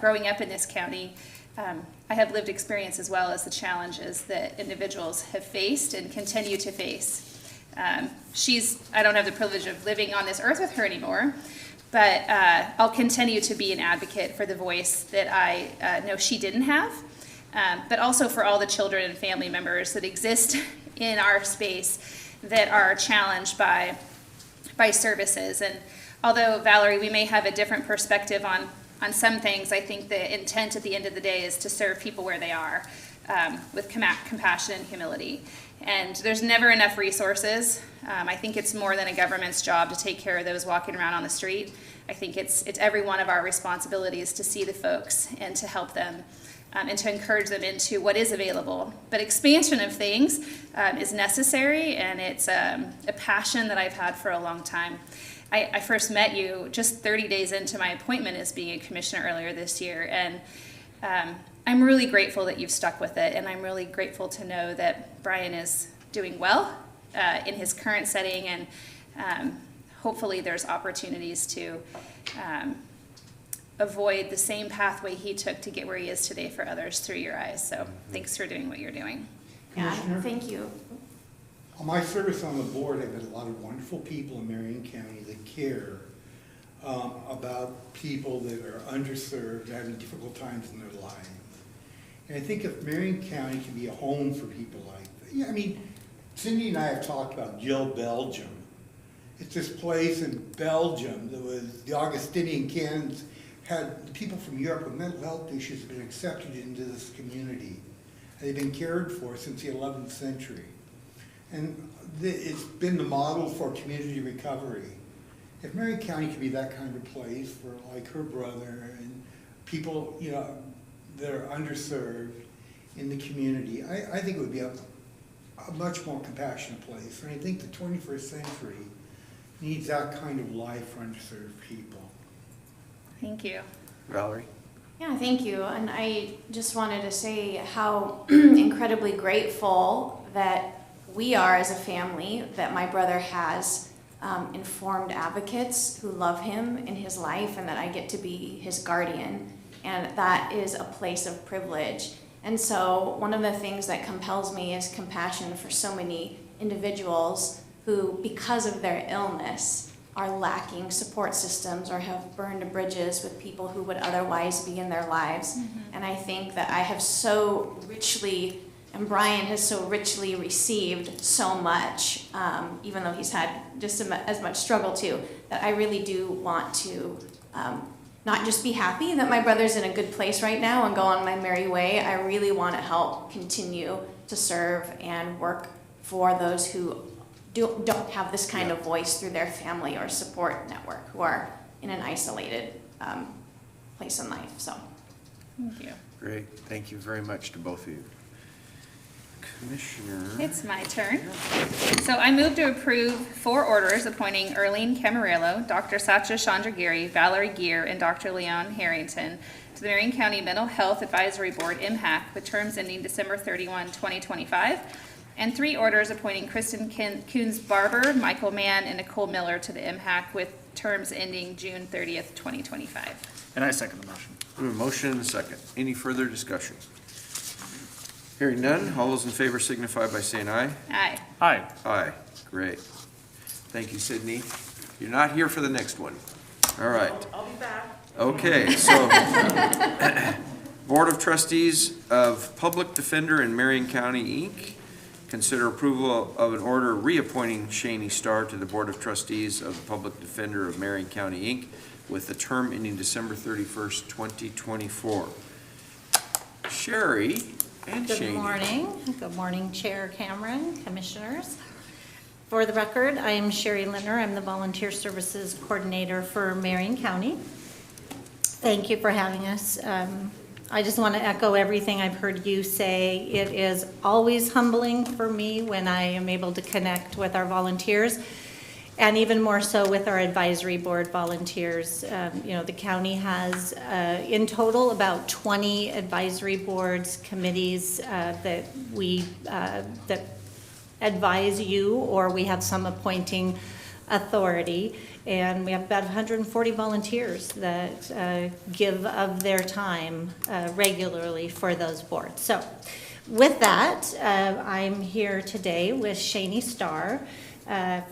growing up in this county. I have lived experience as well as the challenges that individuals have faced and continue to face. I don't have the privilege of living on this earth with her anymore, but I'll continue to be an advocate for the voice that I know she didn't have, but also for all the children and family members that exist in our space that are challenged by services. And although, Valerie, we may have a different perspective on some things, I think the intent at the end of the day is to serve people where they are with compassion and humility. And there's never enough resources. I think it's more than a government's job to take care of those walking around on the street. I think it's every one of our responsibilities to see the folks and to help them and to encourage them into what is available. But expansion of things is necessary, and it's a passion that I've had for a long time. I first met you just 30 days into my appointment as being a commissioner earlier this year, and I'm really grateful that you've stuck with it, and I'm really grateful to know that Brian is doing well in his current setting, and hopefully there's opportunities to avoid the same pathway he took to get where he is today for others through your eyes. So thanks for doing what you're doing. Yeah, Commissioner? thank you. On my service on the board, I've met a lot of wonderful people in Marion County that care about people that are underserved, having difficult times in their lives. And I think if Marion County can be a home for people like that, yeah, I mean, Cindy and I have talked about Jill, Belgium. It's this place in Belgium that was, the Augustinian canons had the people from Europe with mental health issues have been accepted into this community. And they've been cared for since the 11th century. And it's been the model for community recovery. If Marion County could be that kind of place for like her brother and people, you know, that are underserved in the community, I think it would be a much more compassionate place. And I think the 21st century needs that kind of life for underserved people. Thank you. Valerie? Yeah, thank you. And I just wanted to say how incredibly grateful that we are as a family, that my brother has informed advocates who love him in his life, and that I get to be his guardian. And that is a place of privilege. And so one of the things that compels me is compassion for so many individuals who, because of their illness, are lacking support systems or have burned bridges with people who would otherwise be in their lives. Mm-hmm. And I think that I have so richly, and Brian has so richly received so much, even though he's had just as much struggle too, that I really do want to not just be happy that my brother's in a good place right now and go on my merry way. I really want to help continue to serve and work for those who don't have this kind of voice through their family or support network, who are in an isolated place in life. So, thank you. Great. Thank you very much to both of you. Commissioner? It's my turn. So I move to approve 4 orders appointing Erlene Camarillo, Dr. Satya Chandragiri, Valerie Gear, and Dr. Leon Harrington to the Marion County Mental Health Advisory Board, MHAC, with terms ending December 31, 2025. And 3 orders appointing Kristen Coons-Barber, Michael Mann, and Nicole Miller to the MHAC with terms ending June 30th, 2025. And I second the motion. We have a motion and a second. Any further discussion? Hearing none, all those in favor signify by saying aye. Aye. Aye. Aye. Great. Thank you, Sydney. You're not here for the next one. All right. I'll be back. Okay, so Board of Trustees of Public Defender in Marion County, Inc. Consider approval of an order reappointing Shannon Starr to the Board of Trustees of the Public Defender of Marion County, Inc. with the term ending December 31st, 2024. Sherry and Good Shannon. morning. Good morning, Chair Cameron, Commissioners. For the record, I am Sherry Linner. I'm the Volunteer Services Coordinator for Marion County. Thank you for having us. I just want to echo everything I've heard you say. It is always humbling for me when I am able to connect with our volunteers, and even more so with our advisory board volunteers. The county has in total about 20 advisory boards, committees that advise you, or we have some appointing authority. And we have about 140 volunteers that give of their time regularly for those boards. So with that, I'm here today with Shannon Starr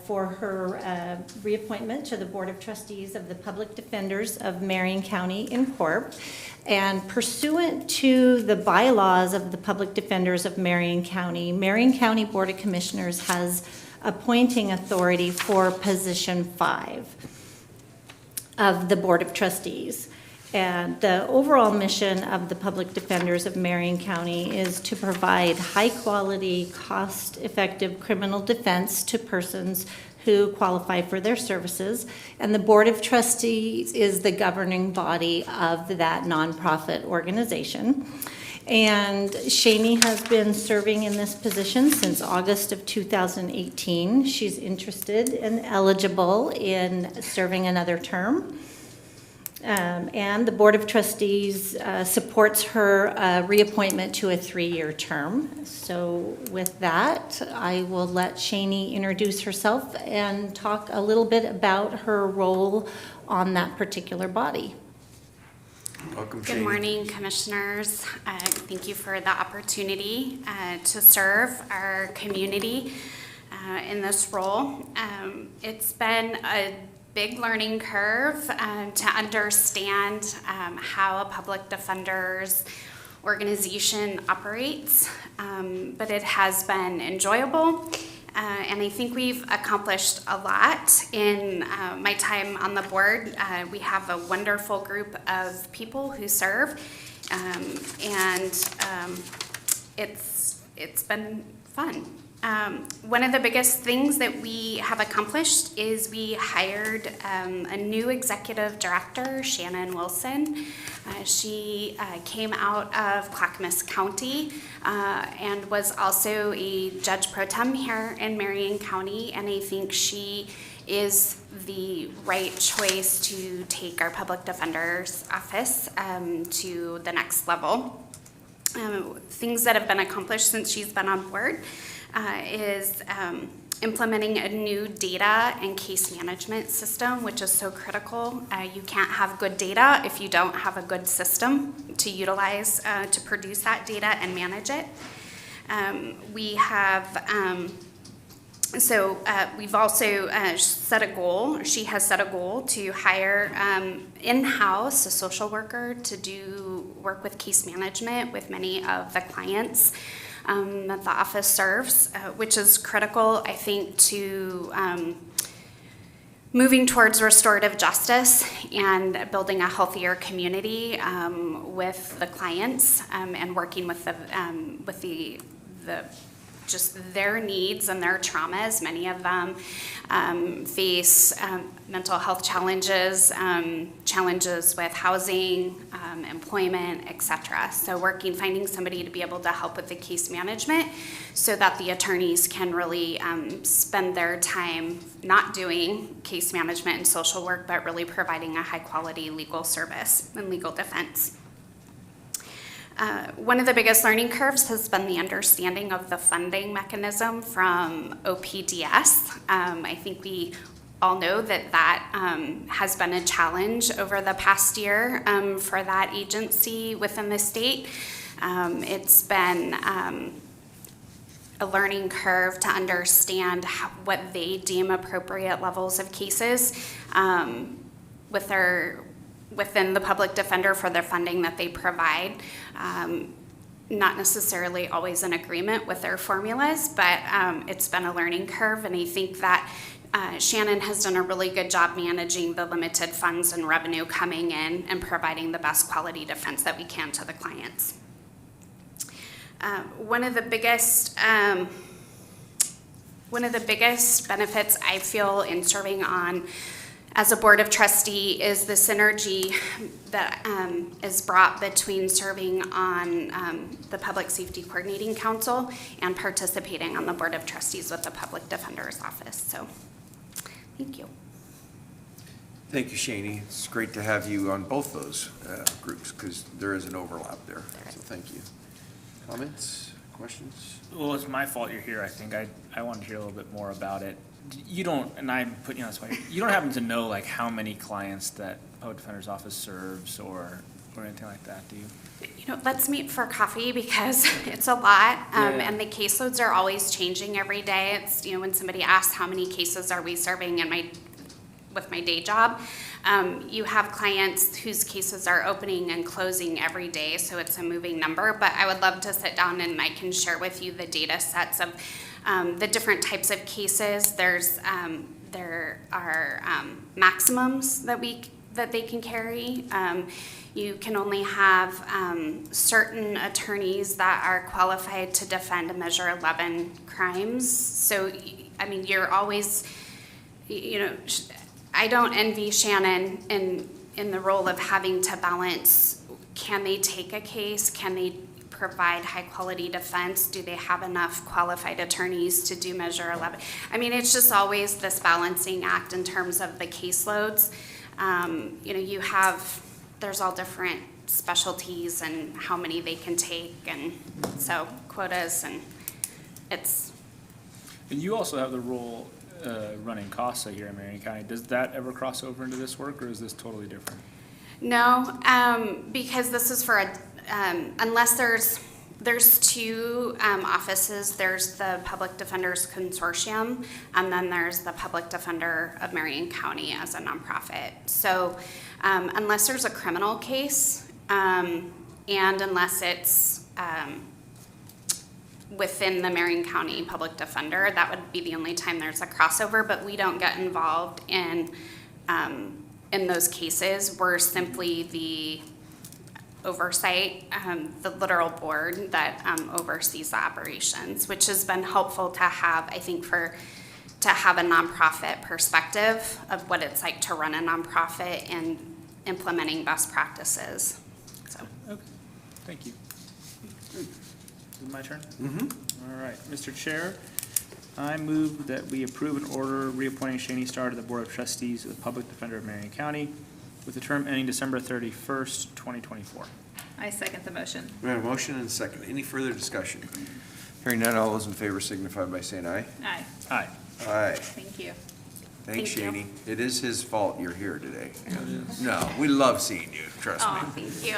for her reappointment to the Board of Trustees of the Public Defenders of Marion County in Corp. And pursuant to the bylaws of the Public Defenders of Marion County Board of Commissioners has appointing authority for position 5 of the Board of Trustees. And the overall mission of the Public Defenders of Marion County is to provide high-quality, cost-effective criminal defense to persons who qualify for their services. And the Board of Trustees is the governing body of that nonprofit organization. And Shannon has been serving in this position since August of 2018. She's interested and eligible in serving another term. And the Board of Trustees supports her reappointment to a 3-year term. So with that, I will let Shannon introduce herself and talk a little bit about her role on that particular body. Welcome, Good Shannon. morning, Commissioners. Thank you for the opportunity to serve our community in this role. It's been a big learning curve to understand how a public defender's organization operates, but it has been enjoyable. And I think we've accomplished a lot in my time on the board. We have a wonderful group of people who serve, and it's been fun. One of the biggest things that we have accomplished is we hired a new executive director, Shannon Wilson. She came out of Clackamas County and was also a judge pro tem here in Marion County, and I think she is the right choice to take our public defender's office to the next level. Things that have been accomplished since she's been on board is implementing a new data and case management system, which is so critical. You can't have good data if you don't have a good system to utilize to produce that data and manage it. We have we've also set a goal. She has set a goal to hire in-house a social worker to do work with case management with many of the clients that the office serves, which is critical, I think, to moving towards restorative justice and building a healthier community with the clients and working with the just their needs and their traumas. Many of them face mental health challenges, challenges with housing, employment, etc. So finding somebody to be able to help with the case management so that the attorneys can really spend their time not doing case management and social work, but really providing a high quality legal service and legal defense. One of the biggest learning curves has been the understanding of the funding mechanism from OPDS. I think we all know that has been a challenge over the past year for that agency within the state. It's been a learning curve to understand what they deem appropriate levels of cases with within the public defender for the funding that they provide. Not necessarily always in agreement with their formulas, but it's been a learning curve, and I think that Shannon has done a really good job managing the limited funds and revenue coming in and providing the best quality defense that we can to the clients. One of the biggest benefits I feel in serving on as a board of trustee is the synergy that is brought between serving on the Public Safety Coordinating Council and participating on the board of trustees with the Public Defender's Office. So, thank you. Thank you, Shani. It's great to have you on both those groups because there is an overlap there. So thank you. Comments, questions? Well, it's my fault you're here, I think. I wanted to hear a little bit more about it. You don't, and I'm putting you on this way, you don't happen to know like how many clients that Public Defender's Office serves or anything like that, do you? You know, let's meet for coffee because it's a lot, and the caseloads are always changing every day. It's, you know, when somebody asks how many cases are we serving with my day job, you have clients whose cases are opening and closing every day, so it's a moving number. But I would love to sit down and I can share with you the data sets of the different types of cases. There are maximums that they can carry. You can only have certain attorneys that are qualified to defend a Measure 11 crimes. So, I mean, you're always, you know, I don't envy Shannon in the role of having to balance, can they take a case? Can they provide high quality defense? Do they have enough qualified attorneys to do Measure 11? I mean, it's just always this balancing act in terms of the caseloads. You know, there's all different specialties and how many they can take, and so quotas, and it's. And you also have the role running CASA here in Marion County. Does that ever cross over into this work, or is this totally different? No, because this is for unless there's two offices. There's the Public Defenders Consortium, and then there's the Public Defender of Marion County as a nonprofit. So unless there's a criminal case, and unless it's within the Marion County Public Defender, that would be the only time there's a crossover, but we don't get involved in those cases. We're simply the oversight, the literal board that oversees the operations, which has been helpful to have, I think, to have a nonprofit perspective of what it's like to run a nonprofit and implementing best practices. So. Okay, thank you. Is it my turn? Mm-hmm. All right, Mr. Chair, I move that we approve an order reappointing Shani Starr to the Board of Trustees of the Public Defender of Marion County with the term ending December 31st, 2024. I second the motion. We have a motion and a second. Any further discussion? Hearing none, all those in favor signify by saying aye. Aye. Aye. Aye. Thank you. Thanks, Thank Shani. It is his fault you're here today. No, we love seeing you, trust me. Oh, thank you.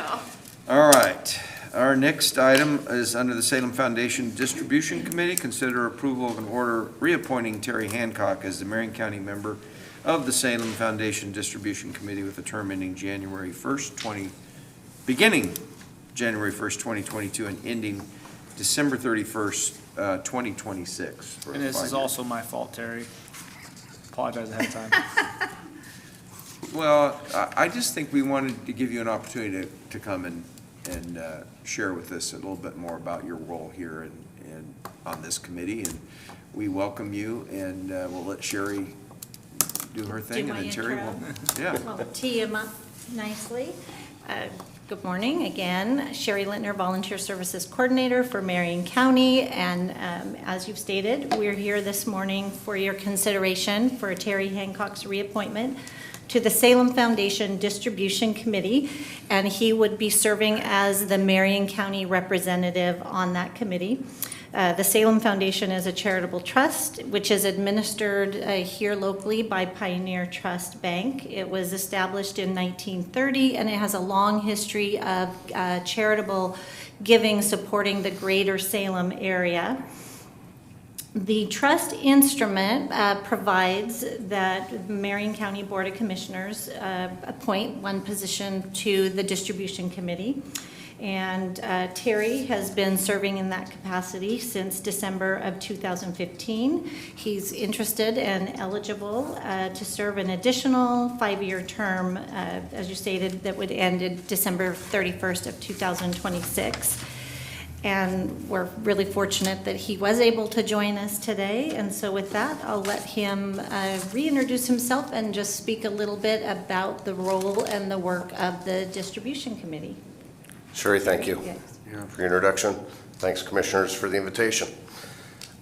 All right. Our next item is under the Salem Foundation Distribution Committee. Consider approval of an order reappointing Terry Hancock as the Marion County member of the Salem Foundation Distribution Committee with a term ending beginning January 1st, 2022 and ending December 31st, 2026. And this is also my fault, Terry. Apologize ahead of time. Well, I just think we wanted to give you an opportunity to come and share with us a little bit more about your role here and on this committee. And we welcome you, and we'll let Sherry do her thing, and then Terry will. Yeah. I'll tee him up nicely. Good morning again. Sherry Lintner, Volunteer Services Coordinator for Marion County. And as you've stated, we're here this morning for your consideration for Terry Hancock's reappointment to the Salem Foundation Distribution Committee. And he would be serving as the Marion County representative on that committee. The Salem Foundation is a charitable trust, which is administered here locally by Pioneer Trust Bank. It was established in 1930, and it has a long history of charitable giving supporting the greater Salem area. The trust instrument provides that Marion County Board of Commissioners appoint one position to the distribution committee. And Terry has been serving in that capacity since December of 2015. He's interested and eligible to serve an additional 5-year term, as you stated, that would end in December 31st of 2026. And we're really fortunate that he was able to join us today. And so with that, I'll let him reintroduce himself and just speak a little bit about the role and the work of the distribution committee. Sherry, thank you for your introduction. Thanks, commissioners, for the invitation.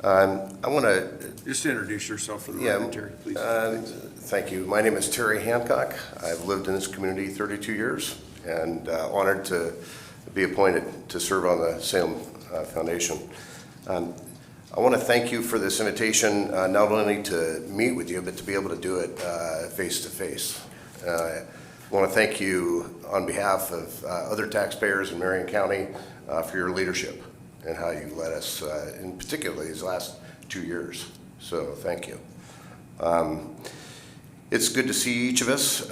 I want to just introduce yourself for the record, Terry, please. Thank you. My name is Terry Hancock. I've lived in this community 32 years and honored to be appointed to serve on the Salem Foundation. I want to thank you for this invitation, not only to meet with you, but to be able to do it face to face. I want to thank you on behalf of other taxpayers in Marion County for your leadership and how you led us, in particular these last 2 years. So thank you. It's good to see each of us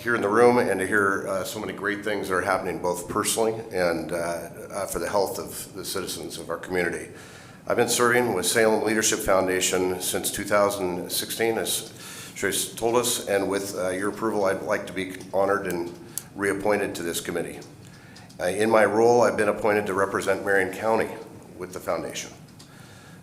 here in the room and to hear so many great things that are happening both personally and for the health of the citizens of our community. I've been serving with Salem Leadership Foundation since 2016, as Trace told us, and with your approval, I'd like to be honored and reappointed to this committee. In my role, I've been appointed to represent Marion County with the foundation.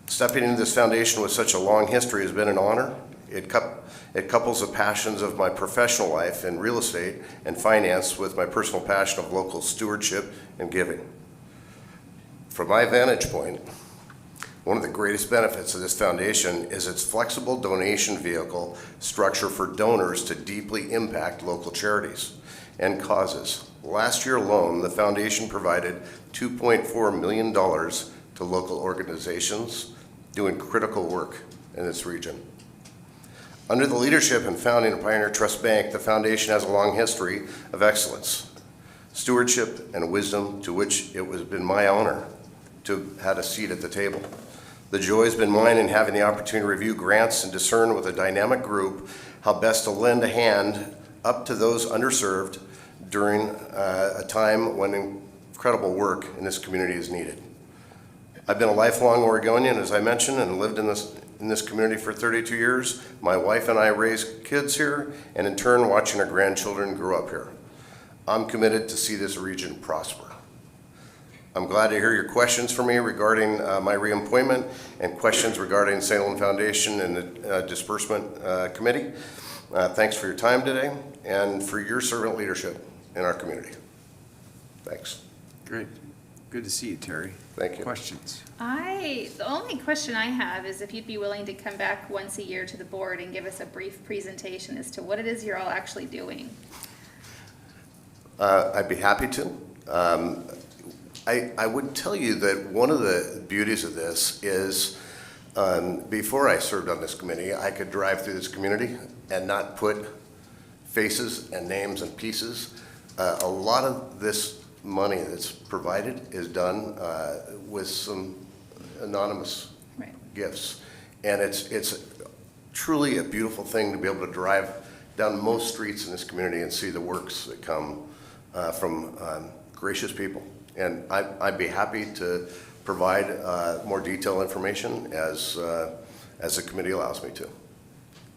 Stepping into this foundation with such a long history has been an honor. It couples the passions of my professional life in real estate and finance with my personal passion of local stewardship and giving. From my vantage point, one of the greatest benefits of this foundation is its flexible donation vehicle structure for donors to deeply impact local charities and causes. Last year alone, the foundation provided $2.4 million to local organizations doing critical work in this region. Under the leadership and founding of Pioneer Trust Bank, the foundation has a long history of excellence, stewardship, and wisdom to which it has been my honor to have a seat at the table. The joy has been mine in having the opportunity to review grants and discern with a dynamic group how best to lend a hand up to those underserved during a time when incredible work in this community is needed. I've been a lifelong Oregonian, as I mentioned, and lived in this community for 32 years. My wife and I raised kids here, and in turn, watching our grandchildren grow up here. I'm committed to see this region prosper. I'm glad to hear your questions for me regarding my reappointment and questions regarding Salem Foundation and the Disbursement Committee. Thanks for your time today and for your servant leadership in our community. Thanks. Great. Good to see you, Terry. Thank you. Questions? The only question I have is if you'd be willing to come back once a year to the board and give us a brief presentation as to what it is you're all actually doing. I'd be happy to. I would tell you that one of the beauties of this is before I served on this committee, I could drive through this community and not put faces and names and pieces. A lot of this money that's provided is done with some anonymous gifts. And it's truly a beautiful thing to be able to drive down most streets in this community and see the works that come from gracious people. And I'd be happy to provide more detailed information as the committee allows me to.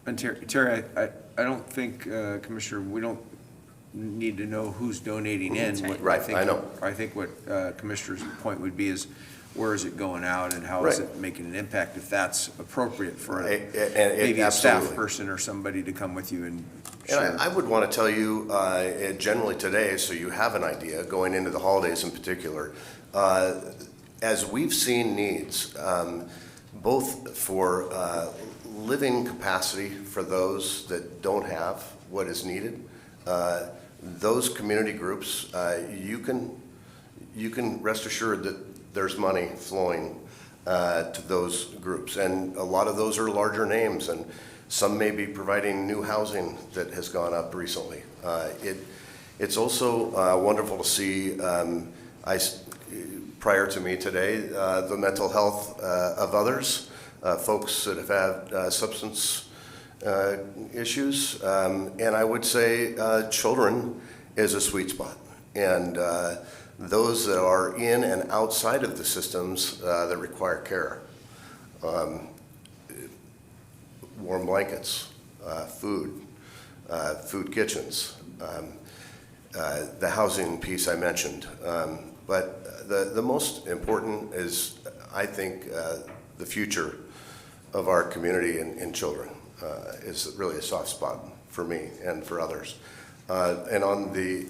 And Terry, I don't think, Commissioner, we don't need to know who's donating in. Right, I know. I think what Commissioner's point would be is where is it going out and how is it making an impact if that's appropriate for maybe a staff person or somebody to come with you and share. And I would want to tell you generally today, so you have an idea going into the holidays in particular, as we've seen needs, both for living capacity for those that don't have what is needed, those community groups, you can rest assured that there's money flowing to those groups. And a lot of those are larger names, and some may be providing new housing that has gone up recently. It's also wonderful to see, prior to me today, the mental health of others folks that have had substance issues. And I would say children is a sweet spot. And those that are in and outside of the systems that require care. Warm blankets, food, food kitchens, the housing piece I mentioned. But the most important is, I think, the future of our community and children is really a soft spot for me and for others. And on the,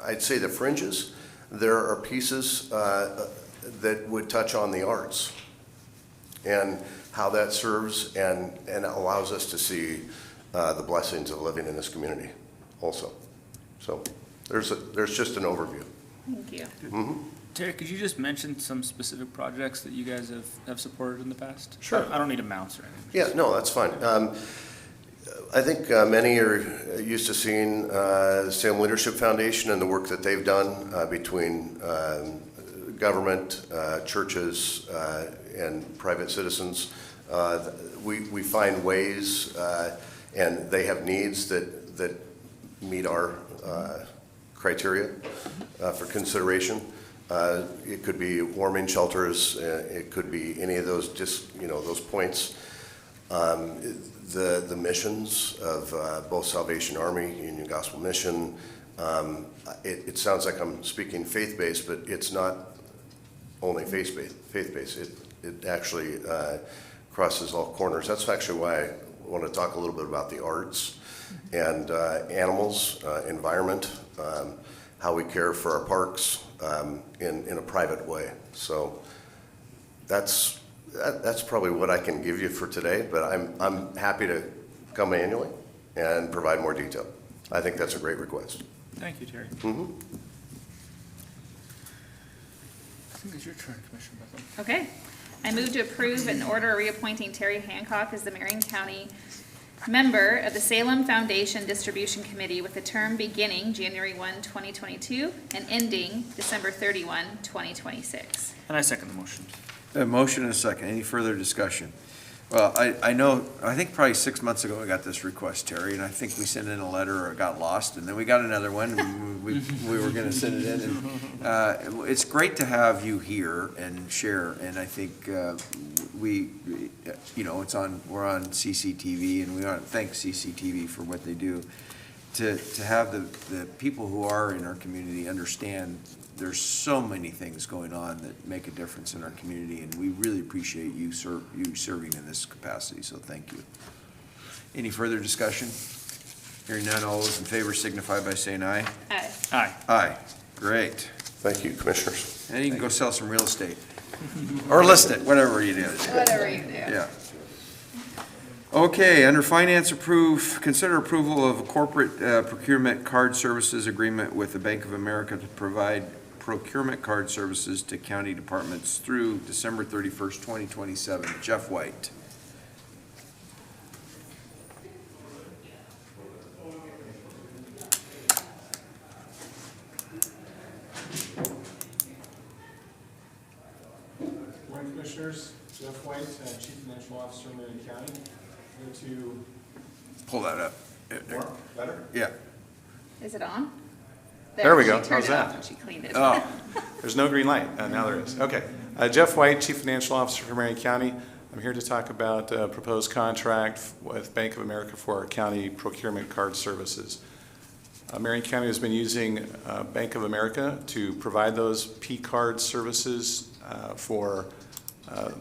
I'd say the fringes, there are pieces that would touch on the arts and how that serves and allows us to see the blessings of living in this community also. So there's just an overview. Thank you. Mm-hmm. Terry, could you just mention some specific projects that you guys have supported in the past? Sure. I don't need amounts or anything. Yeah, no, that's fine. I think many are used to seeing Salem Leadership Foundation and the work that they've done between government, churches, and private citizens. We find ways, and they have needs that meet our criteria for consideration. It could be warming shelters. It could be any of those, just those points. The missions of both Salvation Army, Union Gospel Mission. It sounds like I'm speaking faith-based, but it's not only faith-based. It actually crosses all corners. That's actually why I want to talk a little bit about the arts and animals, environment, how we care for our parks in a private way. So that's probably what I can give you for today, but I'm happy to come annually and provide more detail. I think that's a great request. Thank you, Terry. Mm-hmm. I think it's your turn, Commissioner Bethel. Okay. I move to approve an order reappointing Terry Hancock as the Marion County member of the Salem Foundation Distribution Committee with a term beginning January 1, 2022 and ending December 31, 2026. And I second the motion. A motion and a second. Any further discussion? Well, I think probably 6 months ago we got this request, Terry, and I think we sent in a letter or it got lost, and then we got another one, and we were gonna send it in. And it's great to have you here and share, and I think we're on CCTV, and we want to thank CCTV for what they do. To have the people who are in our community understand there's so many things going on that make a difference in our community, and we really appreciate you serving in this capacity, so thank you. Any further discussion? Hearing none, all those in favor signify by saying aye. Aye. Aye. Aye. Great. Thank you, Commissioners. And you can go sell some real estate. Or list it, whatever you do. Whatever you do. Yeah. Okay, under finance consider approval of a corporate procurement card services agreement with the Bank of America to provide procurement card services to county departments through December 31st, 2027. Jeff White. Morning, Commissioners. Jeff White, Chief Financial Officer, Marion County. Here to Pull that up. more better. Yeah. Is it on? There we she go. turned How's it off that? when she cleaned it. Oh, There's no green light. Now there is. Okay. Jeff White, Chief Financial Officer for Marion County. I'm here to talk about a proposed contract with Bank of America for our county procurement card services. Marion County has been using Bank of America to provide those P-card services for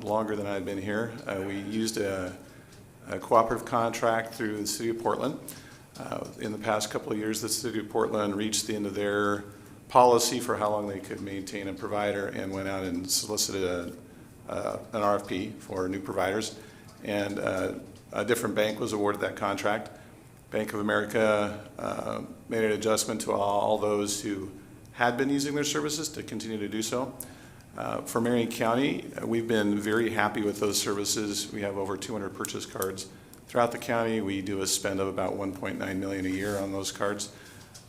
longer than I've been here. We used a cooperative contract through the City of Portland. In the past couple of years, the City of Portland reached the end of their policy for how long they could maintain a provider and went out and solicited an RFP for new providers. And a different bank was awarded that contract. Bank of America made an adjustment to all those who had been using their services to continue to do so. For Marion County, we've been very happy with those services. We have over 200 purchase cards throughout the county. We do a spend of about $1.9 million a year on those cards.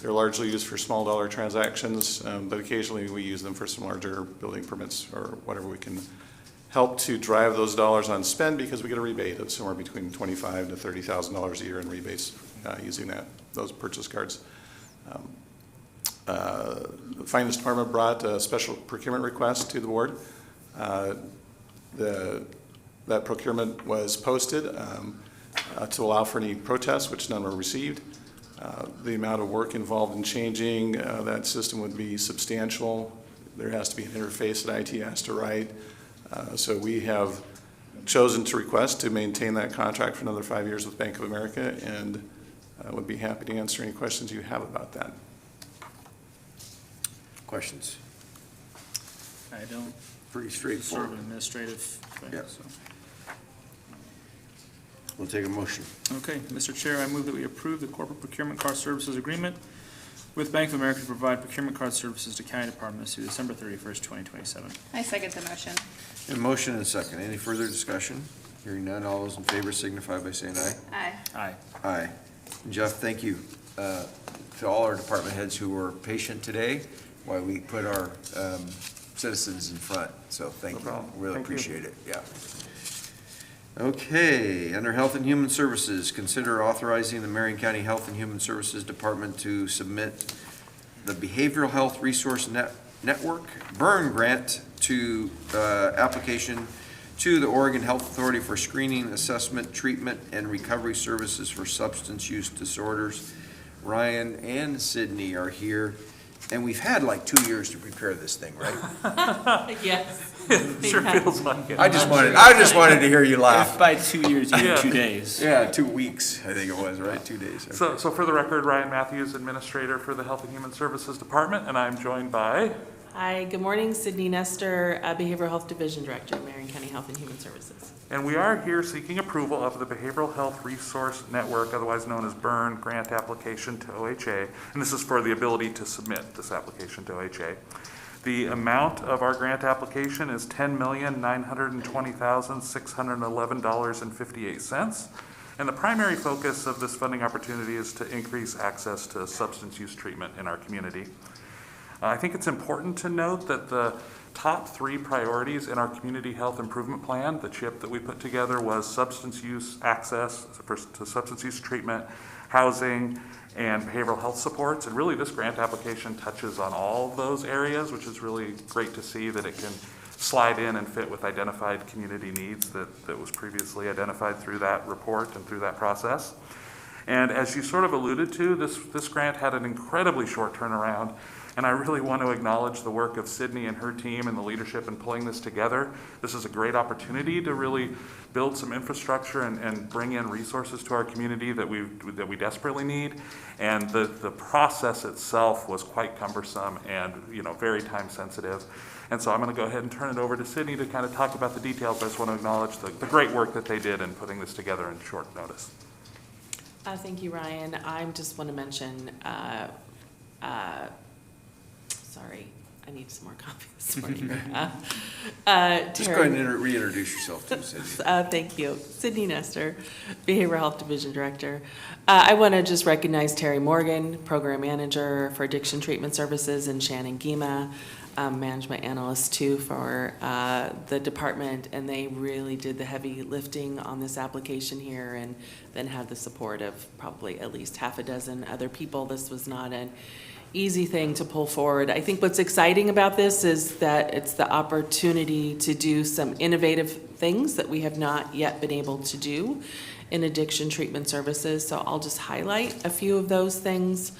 They're largely used for small dollar transactions, but occasionally we use them for some larger building permits or whatever we can help to drive those dollars on spend because we get a rebate of somewhere between $25,000 to $30,000 a year in rebates using those purchase cards. The Finance Department brought a special procurement request to the board. That procurement was posted to allow for any protests, which none were received. The amount of work involved in changing that system would be substantial. There has to be an interface that IT has to write. So we have chosen to request to maintain that contract for another 5 years with Bank of America, and would be happy to answer any questions you have about that. Questions? I don't. Pretty Sort of straightforward. an administrative thing, Yep. so. We'll take a motion. Okay, Mr. Chair, I move that we approve the corporate procurement card services agreement with Bank of America to provide procurement card services to county departments through December 31st, 2027. I second the motion. A motion and a second. Any further discussion? Hearing none, all those in favor signify by saying aye. Aye. Aye. Aye. Jeff, thank you to all our department heads who were patient today while we put our citizens in front. So thank you. Really appreciate it. Yeah. Okay, under Health and Human Services, consider authorizing the Marion County Health and Human Services Department to submit the Behavioral Health Resource Network burn grant to application to the Oregon Health Authority for screening, assessment, treatment, and recovery services for substance use disorders. Ryan and Sydney are here, and we've had like 2 years to prepare this thing, right? Yes. Sure feels like it. I just wanted to hear you laugh. If by 2 years, you mean Yeah. 2 days. Yeah, 2 weeks, I think it was, right? 2 days. Okay. So for the record, Ryan Matthews, Administrator for the Health and Human Services Department, and I'm joined by... Hi, good morning, Sydney Nestor, Behavioral Health Division Director, Marion County Health and Human Services. And we are here seeking approval of the Behavioral Health Resource Network, otherwise known as BURN, grant application to OHA. And this is for the ability to submit this application to OHA. The amount of our grant application is $10,920,611.58. And the primary focus of this funding opportunity is to increase access to substance use treatment in our community. I think it's important to note that the top 3 priorities in our community health improvement plan, the CHIP that we put together, was substance use access to substance use treatment, housing, and behavioral health supports. And really this grant application touches on all of those areas, which is really great to see that it can slide in and fit with identified community needs that was previously identified through that report and through that process. And as you sort of alluded to, this grant had an incredibly short turnaround. And I really want to acknowledge the work of Sydney and her team and the leadership in pulling this together. This is a great opportunity to really build some infrastructure and bring in resources to our community that we desperately need. And the process itself was quite cumbersome and very time sensitive. And so I'm going to go ahead and turn it over to Sydney to kind of talk about the details. I just want to acknowledge the great work that they did in putting this together in short notice. Thank you, Ryan. I just want to mention, sorry, I need some more coffee this morning. Just go ahead and reintroduce yourself too, Sydney. Thank you. Sydney Nestor, Behavioral Health Division Director. I want to just recognize Terry Morgan, Program Manager for Addiction Treatment Services, and Shannon Gima, Management Analyst too for the department, and they really did the heavy lifting on this application here and then had the support of probably at least half a dozen other people. This was not an easy thing to pull forward. I think what's exciting about this is that it's the opportunity to do some innovative things that we have not yet been able to do in addiction treatment services. So I'll just highlight a few of those things.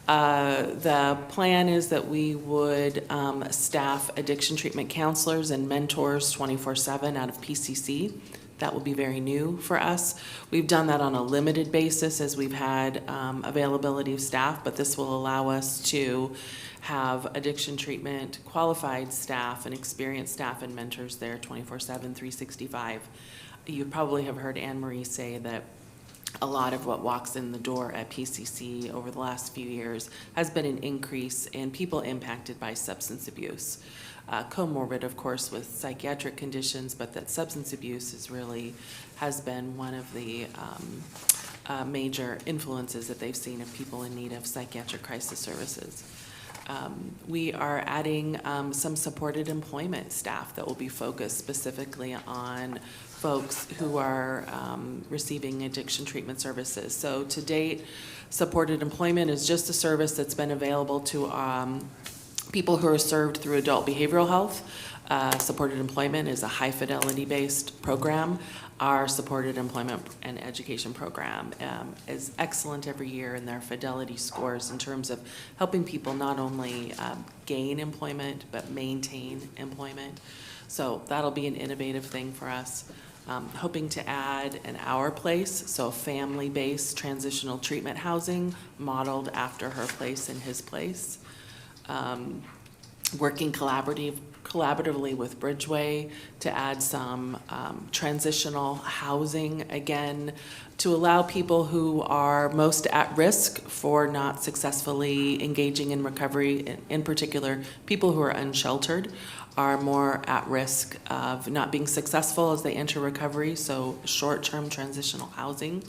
The plan is that we would staff addiction treatment counselors and mentors 24/7 out of PCC. That will be very new for us. We've done that on a limited basis as we've had availability of staff, but this will allow us to have addiction treatment qualified staff and experienced staff and mentors there 24/7, 365. You probably have heard Anne Marie say that a lot of what walks in the door at PCC over the last few years has been an increase in people impacted by substance abuse. Comorbid, of course, with psychiatric conditions, but that substance abuse has been one of the major influences that they've seen of people in need of psychiatric crisis services. We are adding some supported employment staff that will be focused specifically on folks who are receiving addiction treatment services. So to date, supported employment is just a service that's been available to people who are served through adult behavioral health. Supported employment is a high fidelity based program. Our supported employment and education program is excellent every year in their fidelity scores in terms of helping people not only gain employment but maintain employment. So that'll be an innovative thing for us. Hoping to add an Our Place, so family-based transitional treatment housing modeled after Her Place and His Place. Working collaboratively with Bridgeway to add some transitional housing, again, to allow people who are most at risk for not successfully engaging in recovery, in particular, people who are unsheltered, are more at risk of not being successful as they enter recovery. So short-term transitional housing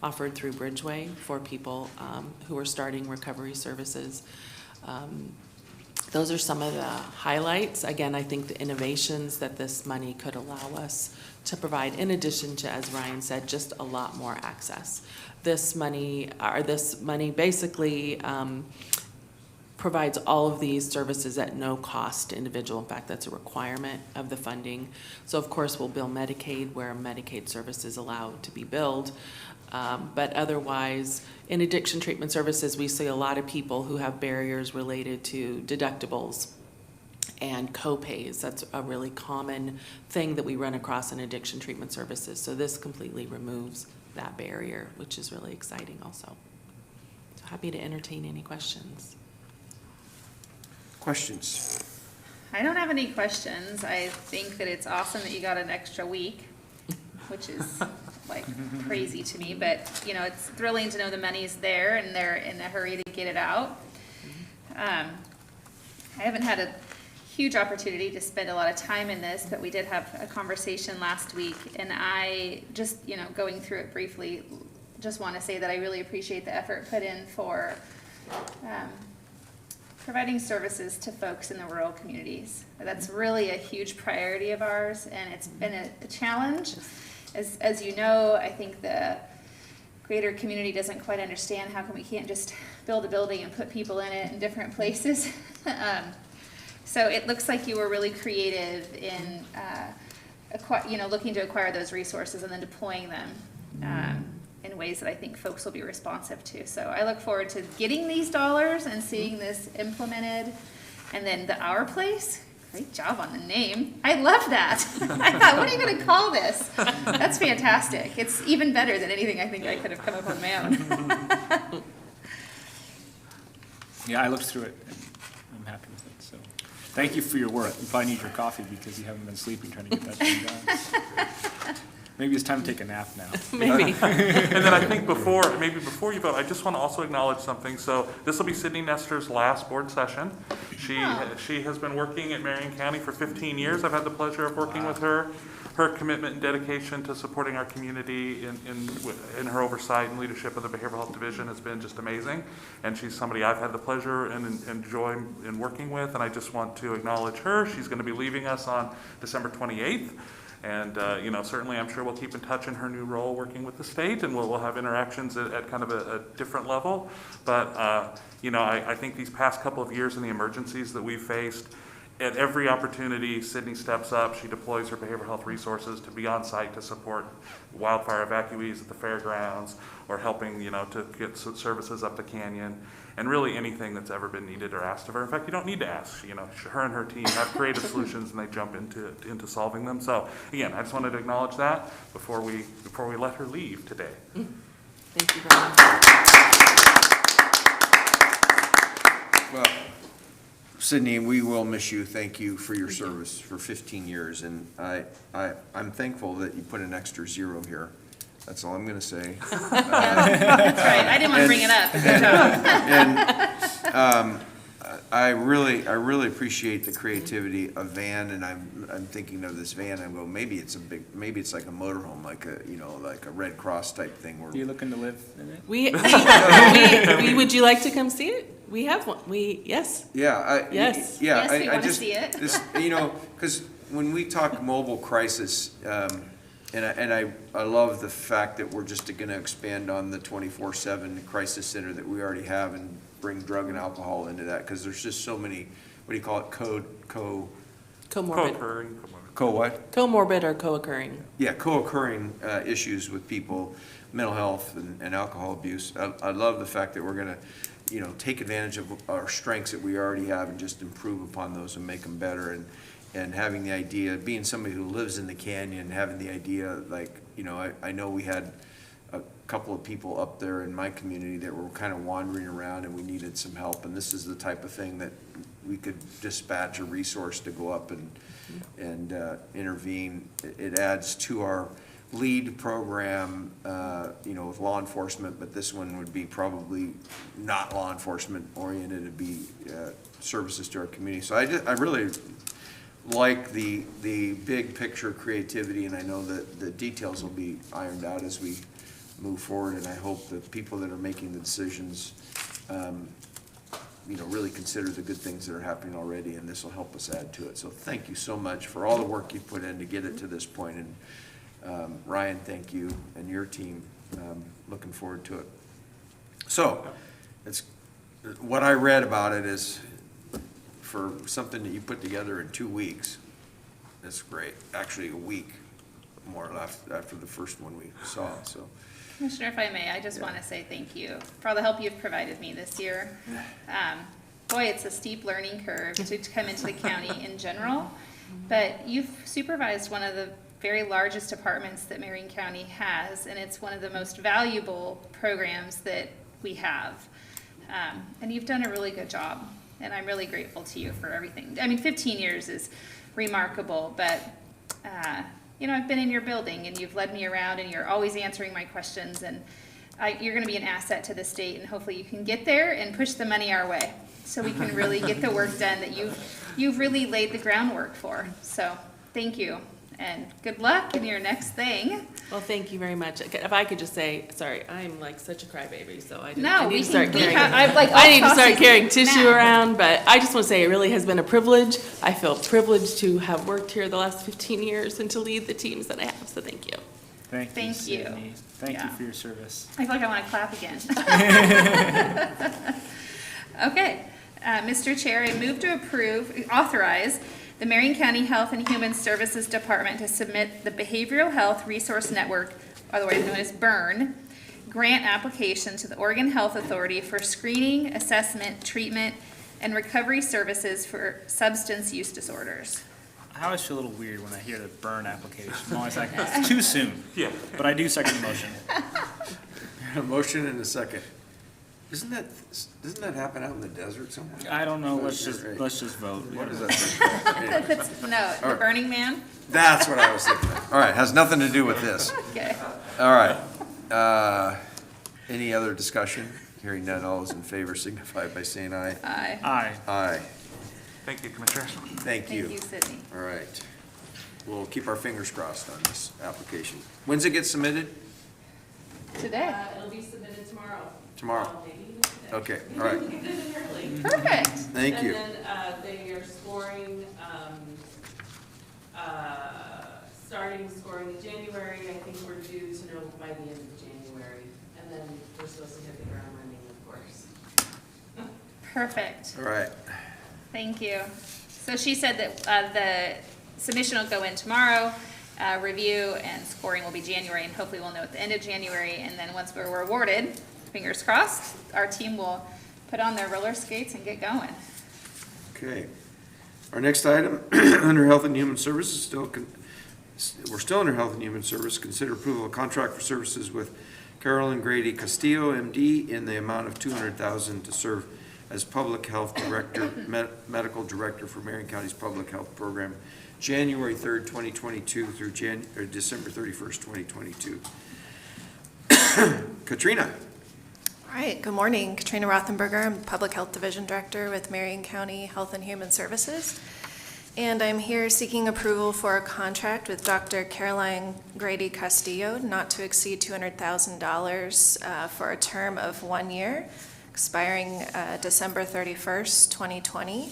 offered through Bridgeway for people who are starting recovery services. Those are some of the highlights. Again, I think the innovations that this money could allow us to provide, in addition to, as Ryan said, just a lot more access. This money basically provides all of these services at no cost to individual. In fact, that's a requirement of the funding. So of course, we'll bill Medicaid where Medicaid service is allowed to be billed. But otherwise, in addiction treatment services, we see a lot of people who have barriers related to deductibles and co-pays. That's a really common thing that we run across in addiction treatment services. So this completely removes that barrier, which is really exciting also. So happy to entertain any questions. Questions? I don't have any questions. I think that it's awesome that you got an extra week, which is like crazy to me, but you know, it's thrilling to know the money's there and they're in a hurry to get it out. I haven't had a huge opportunity to spend a lot of time in this, but we did have a conversation last week, and I just, you know, going through it briefly, just want to say that I really appreciate the effort put in for providing services to folks in the rural communities. That's really a huge priority of ours, and it's been a challenge. As you know, I think the greater community doesn't quite understand how come we can't just build a building and put people in it in different places. So it looks like you were really creative in looking to acquire those resources and then deploying them in ways that I think folks will be responsive to. So I look forward to getting these dollars and seeing this implemented. And then the Our Place, great job on the name. I love that. I thought, what are you going to call this? That's fantastic. It's even better than anything I think I could have come up with on my own. Yeah, I looked through it and I'm happy with it. So thank you for your work. You probably need your coffee because you haven't been sleeping trying to get that thing done. Maybe it's time to take a nap now. Maybe. And then I think before you vote, I just want to also acknowledge something. So this will be Sydney Nestor's last board session. She has been working at Marion County for 15 years. I've had the pleasure of working with her. Her commitment and dedication to supporting our community in her oversight and leadership of the Behavioral Health Division has been just amazing. And she's somebody I've had the pleasure and joy in working with. And I just want to acknowledge her. She's going to be leaving us on December 28th. And, certainly I'm sure we'll keep in touch in her new role working with the state, and we'll have interactions at kind of a different level. But, I think these past couple of years and the emergencies that we've faced, at every opportunity, Sydney steps up. She deploys her behavioral health resources to be on site to support wildfire evacuees at the fairgrounds, or helping, to get services up the canyon, and really anything that's ever been needed or asked of her. In fact, you don't need to ask. Her and her team have creative solutions, and they jump into solving them. So again, I just wanted to acknowledge that before we let her leave today. Thank you very much. Well, Sydney, we will miss you. Thank you for your service for 15 years, and I'm thankful that you put an extra 0 here. That's all I'm going to say. That's right. I didn't want to bring it up. Good job. I really appreciate the creativity of van, and I'm thinking of this van. I'm going, maybe it's like a motorhome, like a Red Cross type thing. Are you looking to live in it? Would you like to come see it? We have one, yes. Yeah, Yes. yeah, Yes, we I wanna just, see it. this, because when we talk mobile crisis, and I love the fact that we're just gonna expand on the 24/7 crisis center that we already have and bring drug and alcohol into that, because there's just so many, what do you call it, Comorbid. what? Comorbid or co-occurring. Yeah, co-occurring issues with people, mental health and alcohol abuse. I love the fact that we're gonna, take advantage of our strengths that we already have and just improve upon those and make them better. And having the idea, being somebody who lives in the canyon, having the idea, like, I know we had a couple of people up there in my community that were kind of wandering around and we needed some help. And this is the type of thing that we could dispatch a resource to go up and intervene. It adds to our lead program, with law enforcement, but this one would be probably not law enforcement oriented. It'd be services to our community. So I really like the big picture creativity, and I know that the details will be ironed out as we move forward, and I hope the people that are making the decisions, really consider the good things that are happening already, and this will help us add to it. So thank you so much for all the work you've put in to get it to this point, and Ryan, thank you, and your team. Looking forward to it. So, what I read about it is, for something that you put together in 2 weeks, that's great. Actually, a week more or less after the first one we saw, so. Commissioner, if I may, I just want to say thank you for all the help you've provided me this year. Boy, it's a steep learning curve to come into the county in general, but you've supervised one of the very largest departments that Marion County has, and it's one of the most valuable programs that we have. And you've done a really good job, and I'm really grateful to you for everything. I mean, 15 years is remarkable, but I've been in your building and you've led me around and you're always answering my questions, and you're going to be an asset to the state, and hopefully you can get there and push the money our way so we can really get the work done that you've really laid the groundwork for. So thank you, and good luck in your next thing. Well, thank you very much. If I could just say, sorry, I'm like such a crybaby, so I No, need to start carrying. I need to start carrying tissue around, but I just want to say it really has been a privilege. I feel privileged to have worked here the last 15 years and to lead the teams that I have, so thank you. Thank you, Thank you. Sydney. Thank you for your service. I feel like I want to clap again. Okay, Mr. Chair, I move to authorize the Marion County Health and Human Services Department to submit the Behavioral Health Resource Network, otherwise known as BURN, grant application to the Oregon Health Authority for screening, assessment, treatment, and recovery services for substance use disorders. I always feel a little weird when I hear the burn application. I'm always like, it's too soon. Yeah. But I do second the motion. A motion and a second. Doesn't that happen out in the desert somewhere? I don't know. Let's just vote. What is that? No, the Burning Man? That's what I was thinking of. All right, has nothing to do with this. Okay. All right. Any other discussion? Hearing none, all those in favor signify by saying aye. Aye. Aye. Aye. Thank you, Commissioners. Thank you. Thank you, Sydney. All right. We'll keep our fingers crossed on this application. When's it get submitted? Today. It'll be submitted tomorrow. Tomorrow. Okay, all right. Perfect. Thank you. And then they are scoring, starting scoring in January. I think we're due to know by the end of January. And then we're supposed to hit the ground running, of course. Perfect. All right. Thank you. So she said that the submission will go in tomorrow, review and scoring will be January, and hopefully we'll know at the end of January. And then once we're awarded, fingers crossed, our team will put on their roller skates and get going. Okay. Our next item, under Health and Human Services, we're still under Health and Human Service. Consider approval of a contract for services with Carolyn Grady Castillo, MD, in the amount of $200,000 to serve as Public Health Director, Medical Director for Marion County's Public Health Program, January 3rd, 2022 through December 31st, 2022. Katrina. All right, good morning. Katrina Rothenberger. I'm Public Health Division Director with Marion County Health and Human Services. And I'm here seeking approval for a contract with Dr. Caroline Grady Castillo, not to exceed $200,000 for a term of 1 year. expiring December 31st, 2020.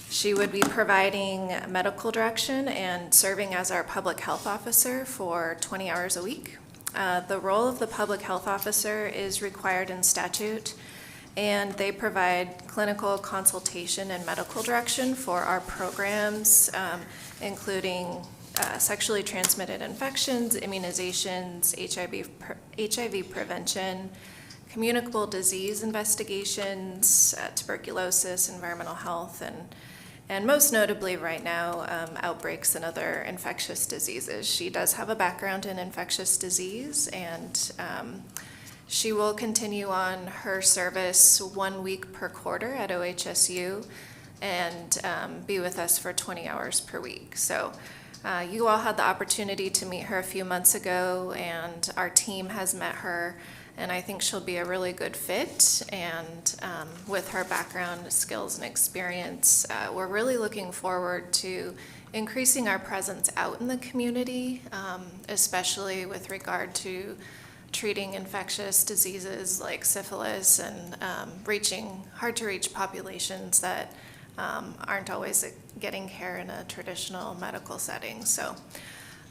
She would be providing medical direction and serving as our public health officer for 20 hours a week. The role of the public health officer is required in statute, and they provide clinical consultation and medical direction for our programs, including sexually transmitted infections, immunizations, HIV prevention, communicable disease investigations, tuberculosis, environmental health, and most notably right now, outbreaks and other infectious diseases. She does have a background in infectious disease, and she will continue on her service 1 week per quarter at OHSU and be with us for 20 hours per week. So you all had the opportunity to meet her a few months ago, and our team has met her, and I think she'll be a really good fit. And with her background, skills, and experience, we're really looking forward to increasing our presence out in the community, especially with regard to treating infectious diseases like syphilis and reaching hard-to-reach populations that aren't always getting care in a traditional medical setting. So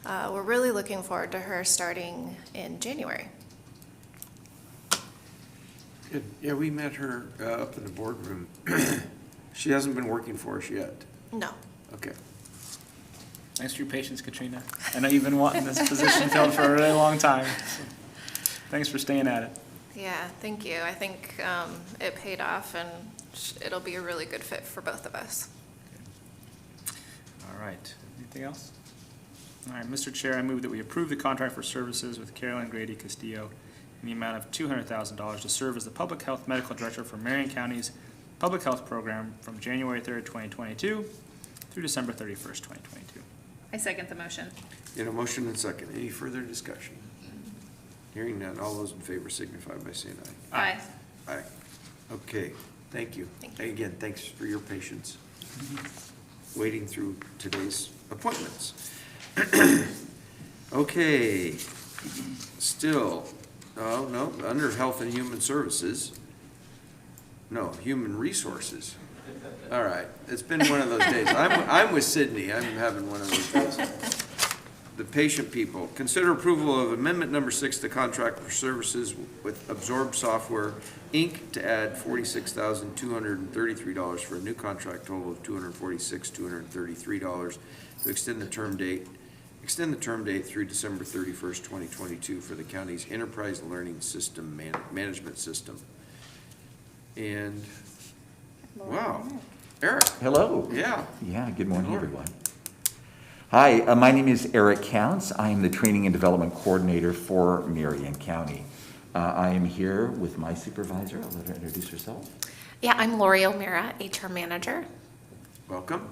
we're really looking forward to her starting in January. Good. Yeah, we met her up in the boardroom. She hasn't been working for us yet. No. Okay. Thanks for your patience, Katrina. I know you've been wanting this position filled for a really long time. So thanks for staying at it. Yeah, thank you. I think it paid off, and it'll be a really good fit for both of us. All right. Anything else? All right, Mr. Chair, I move that we approve the contract for services with Carolyn, Grady, Castillo in the amount of $200,000 to serve as the Public Health Medical Director for Marion County's Public Health Program from January 3rd, 2022 through December 31st, 2022. I second the motion. In a motion and second. Any further discussion? Hearing none, all those in favor signify by saying aye. Aye. Aye. Okay, thank you. Again, thanks for your patience. Waiting through today's appointments. Okay, still, oh, no, under Health and Human Services. No, Human Resources. All right, it's been one of those days. I'm with Sydney. I'm having one of those days. The patient people. Consider approval of amendment number 6 to contract for services with Absorb Software, Inc. to add $46,233 for a new contract total of $246,233 to extend the term date through December 31st, 2022 for the county's enterprise learning system management system. And wow, Eric. Hello. Yeah. Yeah, good morning, everyone. Hi, my name is Eric Counts. I am the Training and Development Coordinator for Marion County. I am here with my supervisor. I'll let her introduce herself. Yeah, I'm Lori O'Meara, HR Manager. Welcome.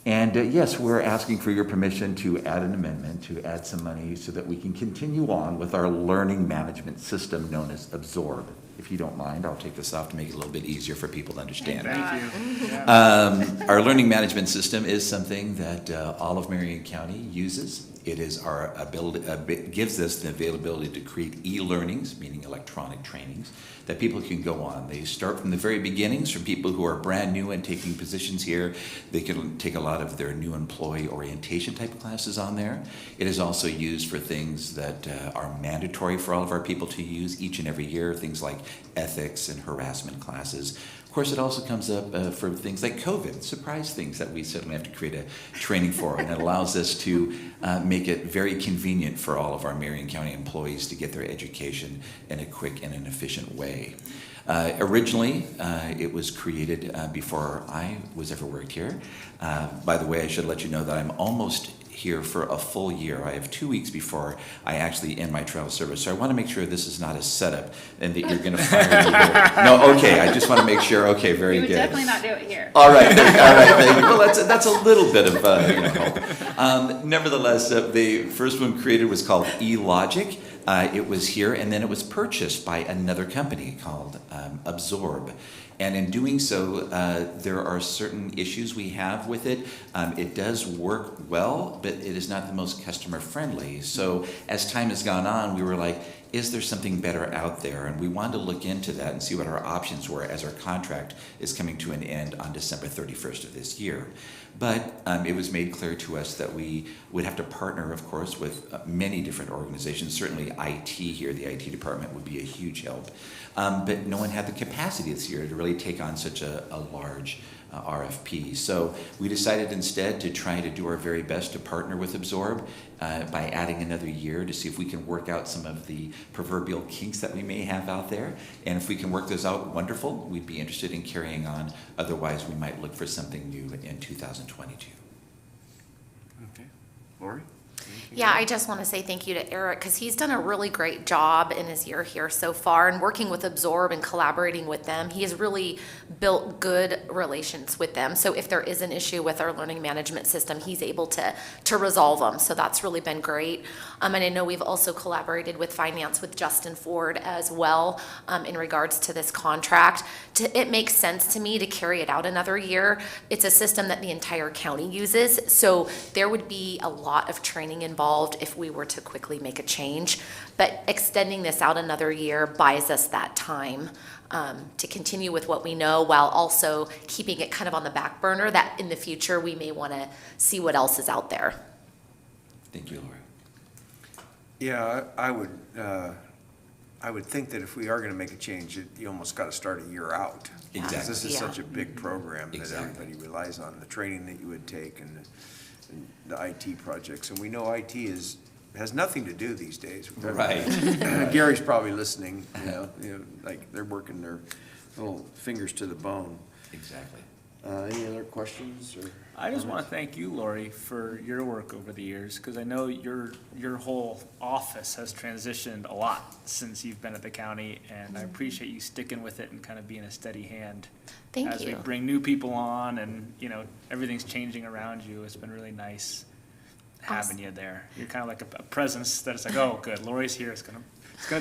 And yes, we're asking for your permission to add an amendment, to add some money so that we can continue on with our learning management system known as Absorb. If you don't mind, I'll take this off to make it a little bit easier for people to understand. Thank you. Our learning management system is something that all of Marion County uses. It is our ability, gives us the availability to create e-learnings, meaning electronic trainings, that people can go on. They start from the very beginnings, from people who are brand new and taking positions here. They can take a lot of their new employee orientation type of classes on there. It is also used for things that are mandatory for all of our people to use each and every year, things like ethics and harassment classes. Of course, it also comes up for things like COVID, surprise things that we suddenly have to create a training for, and it allows us to make it very convenient for all of our Marion County employees to get their education in a quick and an efficient way. Originally, it was created before I was ever worked here. By the way, I should let you know that I'm almost here for a full year. I have 2 weeks before I actually end my travel service. So I want to make sure this is not a setup and that you're going to fire me. No, okay, I just want to make sure. Okay, very good. We would definitely not do it here. All right, thank you. Well, that's a little bit of hope. Nevertheless, the first one created was called eLogic. It was here, and then it was purchased by another company called Absorb. And in doing so, there are certain issues we have with it. It does work well, but it is not the most customer friendly. So as time has gone on, we were like, is there something better out there? And we wanted to look into that and see what our options were as our contract is coming to an end on December 31st of this year. But it was made clear to us that we would have to partner, of course, with many different organizations. Certainly IT here, the IT department would be a huge help. But no one had the capacity this year to really take on such a large RFP. So we decided instead to try to do our very best to partner with Absorb by adding another year to see if we can work out some of the proverbial kinks that we may have out there. And if we can work those out, wonderful. We'd be interested in carrying on. Otherwise, we might look for something new in 2022. Okay. Lori? Yeah, I just want to say thank you to Eric because he's done a really great job in his year here so far, and working with Absorb and collaborating with them. He has really built good relations with them. So if there is an issue with our learning management system, he's able to resolve them. So that's really been great. And I know we've also collaborated with finance with Justin Ford as well in regards to this contract. It makes sense to me to carry it out another year. It's a system that the entire county uses, so there would be a lot of training involved if we were to quickly make a change. But extending this out another year buys us that time to continue with what we know while also keeping it kind of on the back burner that in the future we may want to see what else is out there. Thank you, Laura. Yeah, I would think that if we are going to make a change, you almost got to start a year out. Exactly. Because this is such a big program that Exactly. everybody relies on, the training that you would take and the IT projects. And we know IT has nothing to do these days. Right. Gary's probably listening, you know, like they're working their little fingers to the bone. Exactly. Any other questions or? I just want to thank you, Lori, for your work over the years, because I know your whole office has transitioned a lot since you've been at the county, and I appreciate you sticking with it and kind of being a steady hand. Thank as we you. bring new people on and, you know, everything's changing around you. It's been really nice having you there. You're kind of like a presence that it's like, oh, good, Lori's here. It's gonna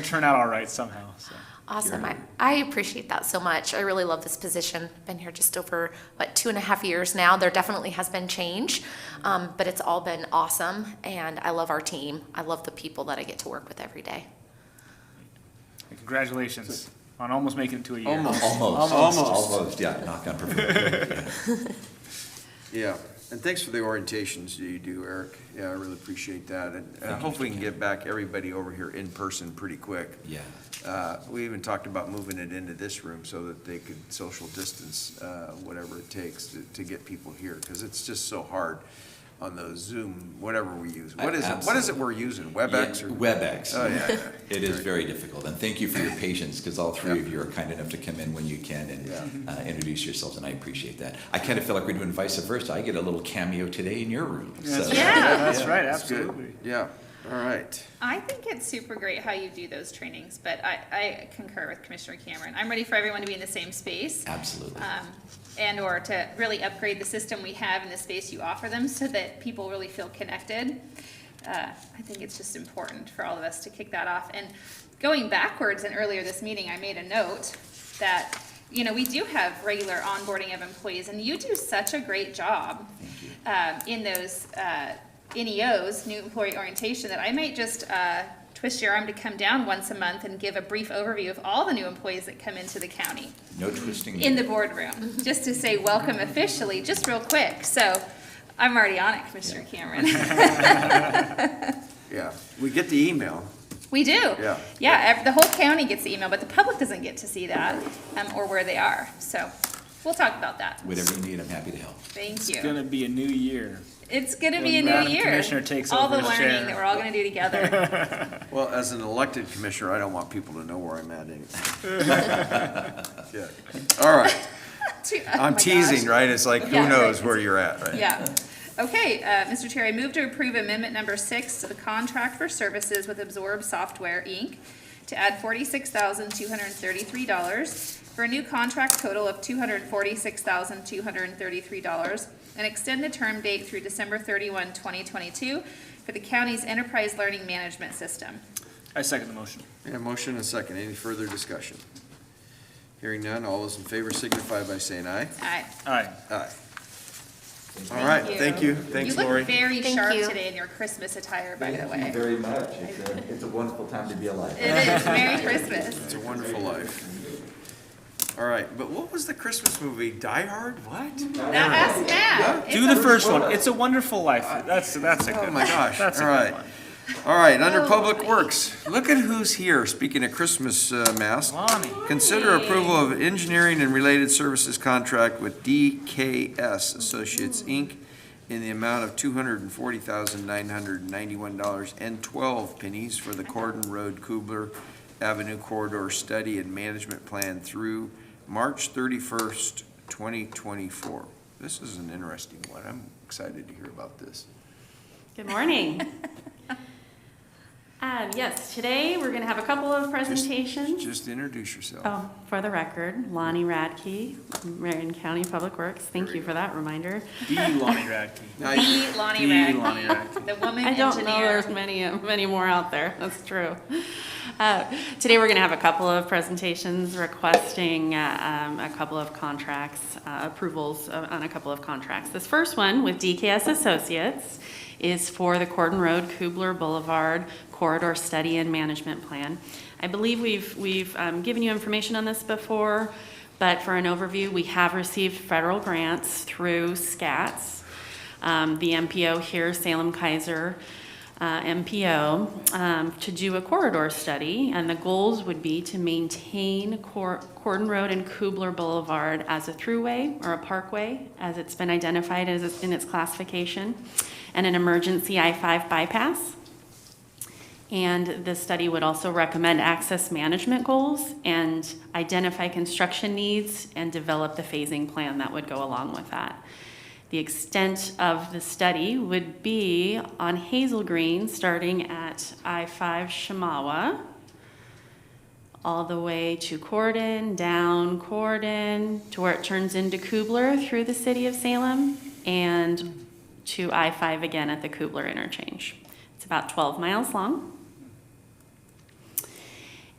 turn out all right somehow. So. Awesome. I appreciate that so much. I really love this position. Been here just over, 2.5 years now. There definitely has been change, but it's all been awesome, and I love our team. I love the people that I get to work with every day. Congratulations on almost making it to a year. Almost. Yeah, knock on wood. Yeah, and thanks for the orientations you do, Eric. Yeah, I really appreciate that. And hopefully we can get back everybody over here in person pretty quick. Yeah. We even talked about moving it into this room so that they could social distance, whatever it takes to get people here, because it's just so hard on those Zoom, whatever we use. What is it? What is it we're using? WebEx? Yeah, WebEx. Oh, yeah. It is very difficult, and thank you for your patience, because all three of you are kind enough to come in when you can and introduce yourselves, and I appreciate that. I kind of feel like we're doing vice versa. I get a little cameo today in your room. So. Yeah, that's right, absolutely. Yeah, all right. I think it's super great how you do those trainings, but I concur with Commissioner Cameron. I'm ready for everyone to be in the same space. Absolutely. And or to really upgrade the system we have in the space you offer them so that people really feel connected. I think it's just important for all of us to kick that off. And going backwards, and earlier this meeting, I made a note that, you know, we do have regular onboarding of employees, and you do such a great job in those NEOs, new employee orientation, that I might just twist your arm to come down once a month and give a brief overview of all the new employees that come into the county. No twisting. In the boardroom, just to say welcome officially, just real quick. So I'm already on it, Commissioner Cameron. Yeah, we get the email. We do. Yeah. Yeah, the whole county gets the email, but the public doesn't get to see that or where they are. So we'll talk about that. Whatever you need, I'm happy to help. Thank you. It's gonna be a new year. It's going to be a When new Madam year. Commissioner takes all over the as learning chair. that we're all going to do together. Well, as an elected commissioner, I don't want people to know where I'm at anyway. Yeah. All right. Oh I'm my teasing, gosh. right? It's like, who Yeah, knows right. where you're at, right? Yeah. Okay, Mr. Chair, I move to approve amendment number 6 to the contract for services with Absorb Software, Inc. to add $46,233 for a new contract total of $246,233 and extend the term date through December 31, 2022 for the county's enterprise learning management system. I second the motion. Yeah, motion and second. Any further discussion? Hearing none, all those in favor signify by saying aye. Aye. Aye. Aye. All right, thank you. Thanks, You Lori. look very Thank sharp you. today in your Christmas attire, by the Thank way. you very much. It's a wonderful time to be alive. It is. Merry Christmas. It's a wonderful life. All right, but what was the Christmas movie? Die Hard? What? That's Matt. Do the first one. It's a Wonderful Life. That's a good one. Oh my gosh, That's a all good right. one. All right, under Public Works, look at who's here, speaking of Christmas masks. Lonnie. Consider approval of engineering and related services contract with DKS Associates, Inc. in the amount of $240,991.12 for the Cordon Road Kubler Avenue Corridor Study and Management Plan through March 31st, 2024. This is an interesting one. I'm excited to hear about this. Good morning. Yes, today we're going to have a couple of presentations. Just introduce yourself. Oh, for the record, Lonnie Radke, Marion County Public Works. Thank you for that reminder. The Lonnie Radke. The Lonnie The Lonnie Radke. Radke. The woman I don't know, engineer. there's many more out there. That's true. Today we're going to have a couple of presentations requesting a couple of contracts, approvals on a couple of contracts. This first one with DKS Associates is for the Cordon Road Kubler Boulevard Corridor Study and Management Plan. I believe we've given you information on this before, but for an overview, we have received federal grants through SCATS, the MPO here, Salem Kaiser MPO, to do a corridor study, and the goals would be to maintain Cordon Road and Kubler Boulevard as a throughway or a parkway, as it's been identified as in its classification, and an emergency I-5 bypass. And the study would also recommend access management goals and identify construction needs and develop the phasing plan that would go along with that. The extent of the study would be on Hazel Green, starting at I-5 Shamawa, all the way to Cordon, down Cordon, to where it turns into Kubler through the city of Salem, and to I-5 again at the Kubler interchange. It's about 12 miles long.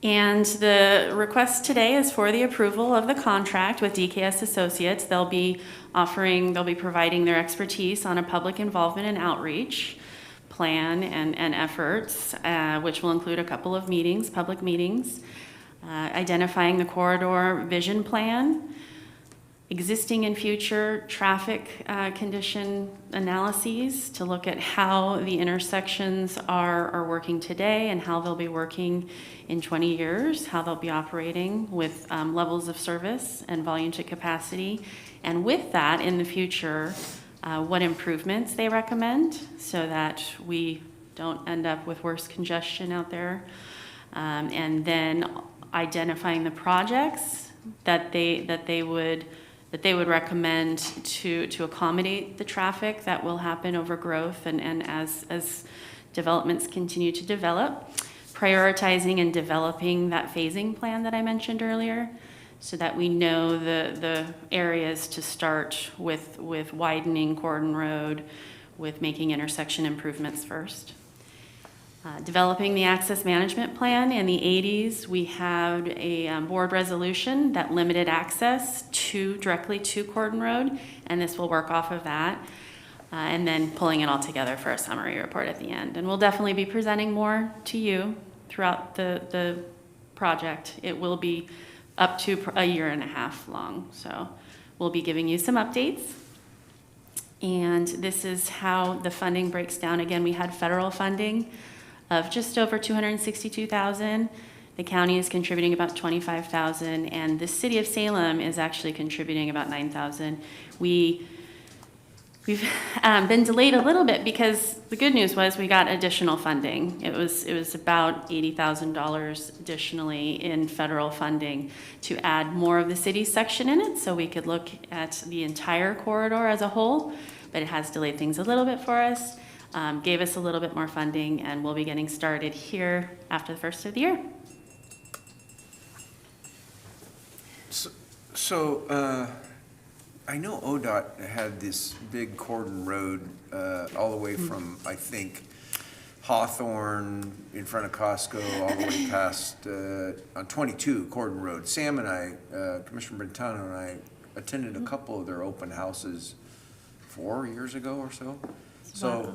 And the request today is for the approval of the contract with DKS Associates. They'll be providing their expertise on a public involvement and outreach plan and efforts, which will include a couple of meetings, public meetings, identifying the corridor vision plan, existing and future traffic condition analyses to look at how the intersections are working today and how they'll be working in 20 years, how they'll be operating with levels of service and volumetric capacity. And with that, in the future, what improvements they recommend so that we don't end up with worse congestion out there. And then identifying the projects that they would recommend to accommodate the traffic that will happen over growth and as developments continue to develop, prioritizing and developing that phasing plan that I mentioned earlier so that we know the areas to start with widening Cordon Road, with making intersection improvements first. Developing the access management plan. In the 80s, we had a board resolution that limited access directly to Cordon Road, and this will work off of that, and then pulling it all together for a summary report at the end. And we'll definitely be presenting more to you throughout the project. It will be up to a year and a half long, so we'll be giving you some updates. And this is how the funding breaks down. Again, we had federal funding of just over $262,000. The county is contributing about $25,000, and the city of Salem is actually contributing about $9,000. We've been delayed a little bit because the good news was we got additional funding. It was about $80,000 additionally in federal funding to add more of the city section in it, so we could look at the entire corridor as a whole. But it has delayed things a little bit for us. Gave us a little bit more funding, and we'll be getting started here after the first of the year. So I know ODOT had this big Cordon Road all the way from, I think, Hawthorne in front of Costco, all the way past on 22 Cordon Road. Sam and I, Commissioner Brentano and I, attended a couple of their open houses 4 years ago or so. So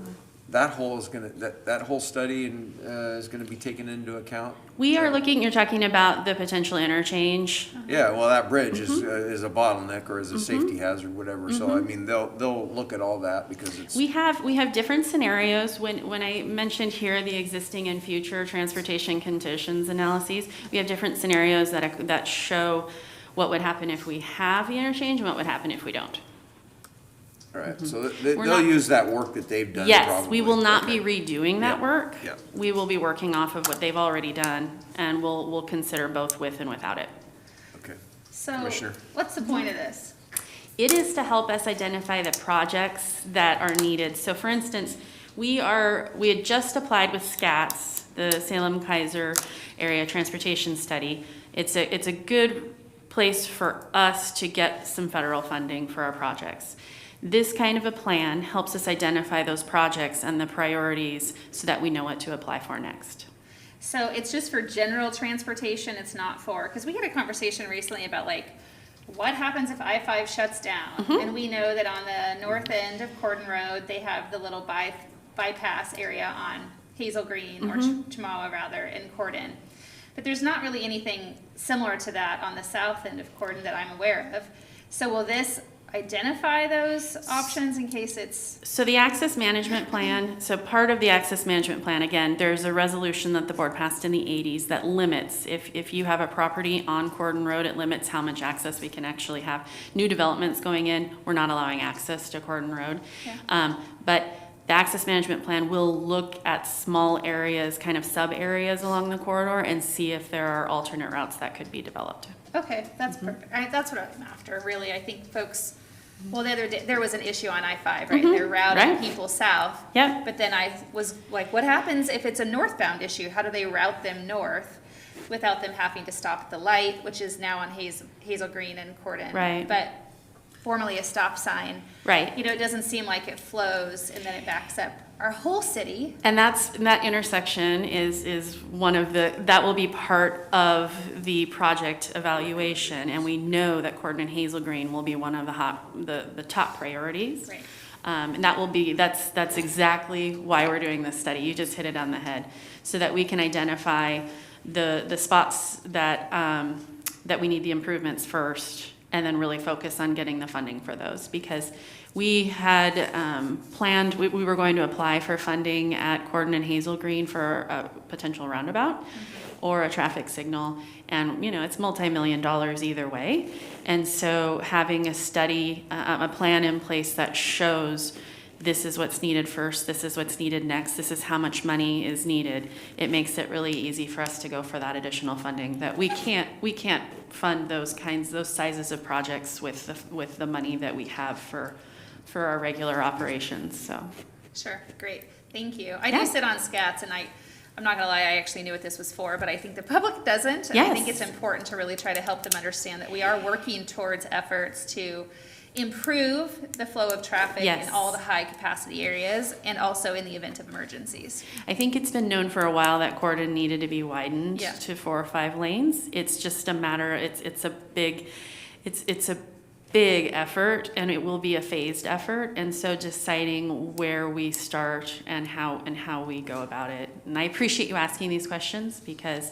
that whole is gonna, that whole study is gonna be taken into account? We are looking, you're talking about the potential interchange. Yeah, well, that bridge is a bottleneck or is a safety hazard, whatever. So, I mean, they'll look at all that because it's. We have different scenarios. When I mentioned here the existing and future transportation conditions analyses, we have different scenarios that show what would happen if we have the interchange and what would happen if we don't. All right, so they'll use that work that they've done. Yes, probably. we will not be redoing that work. Yeah. We will be working off of what they've already done, and we'll consider both with and without it. Okay. So, Commissioner. what's the point of this? It is to help us identify the projects that are needed. So for instance, we had just applied with SCATS, the Salem Kaiser Area Transportation Study. It's a good place for us to get some federal funding for our projects. This kind of a plan helps us identify those projects and the priorities so that we know what to apply for next. So it's just for general transportation, it's not for, because we had a conversation recently about like, what happens if I-5 shuts down? And we know that on the north end of Cordon Road, they have the little bypass area on Hazel Green, or Chamawa rather, in Cordon. But there's not really anything similar to that on the south end of Cordon that I'm aware of. So will this identify those options in case it's... So the access management plan, so part of the access management plan, again, there's a resolution that the board passed in the 80s that limits, if you have a property on Cordon Road, it limits how much access we can actually have. New developments going in, we're not allowing access to Cordon Road. Yeah. But the access management plan will look at small areas, kind of sub areas along the corridor, and see if there are alternate routes that could be developed. Okay, that's perfect. That's what I'm after, really. I think folks, well, the other day, there was an issue on I-5, right? They're routing people south. Yep. But then I was like, what happens if it's a northbound issue? How do they route them north without them having to stop at the light, which is now on Hazel Green and Cordon? Right. But formerly a stop sign. Right. You know, it doesn't seem like it flows and then it backs up our whole city. And that intersection is one of that will be part of the project evaluation, and we know that Cordon and Hazel Green will be one of the top priorities. Right. And that's exactly why we're doing this study. You just hit it on the head, so that we can identify the spots that we need the improvements first, and then really focus on getting the funding for those, because we had planned, we were going to apply for funding at Cordon and Hazel Green for a potential roundabout or a traffic signal, and it's multi-million dollars either way. And so having a study, a plan in place that shows this is what's needed first, this is what's needed next, this is how much money is needed, it makes it really easy for us to go for that additional funding. That we can't fund those sizes of projects with the money that we have for our regular operations. So Sure, great, thank you. I do sit on SCATS, and I'm not gonna lie, I actually knew what this was for, but I think the public doesn't. And I think it's important to really try to help them understand that we are working towards efforts to improve the flow of traffic in all the high capacity areas, and also in the event of emergencies. I think it's been known for a while that Cordon needed to be widened to 4 or 5 lanes. It's just a matter, it's a big effort, and it will be a phased effort, and so deciding where we start and how we go about it. And I appreciate you asking these questions, because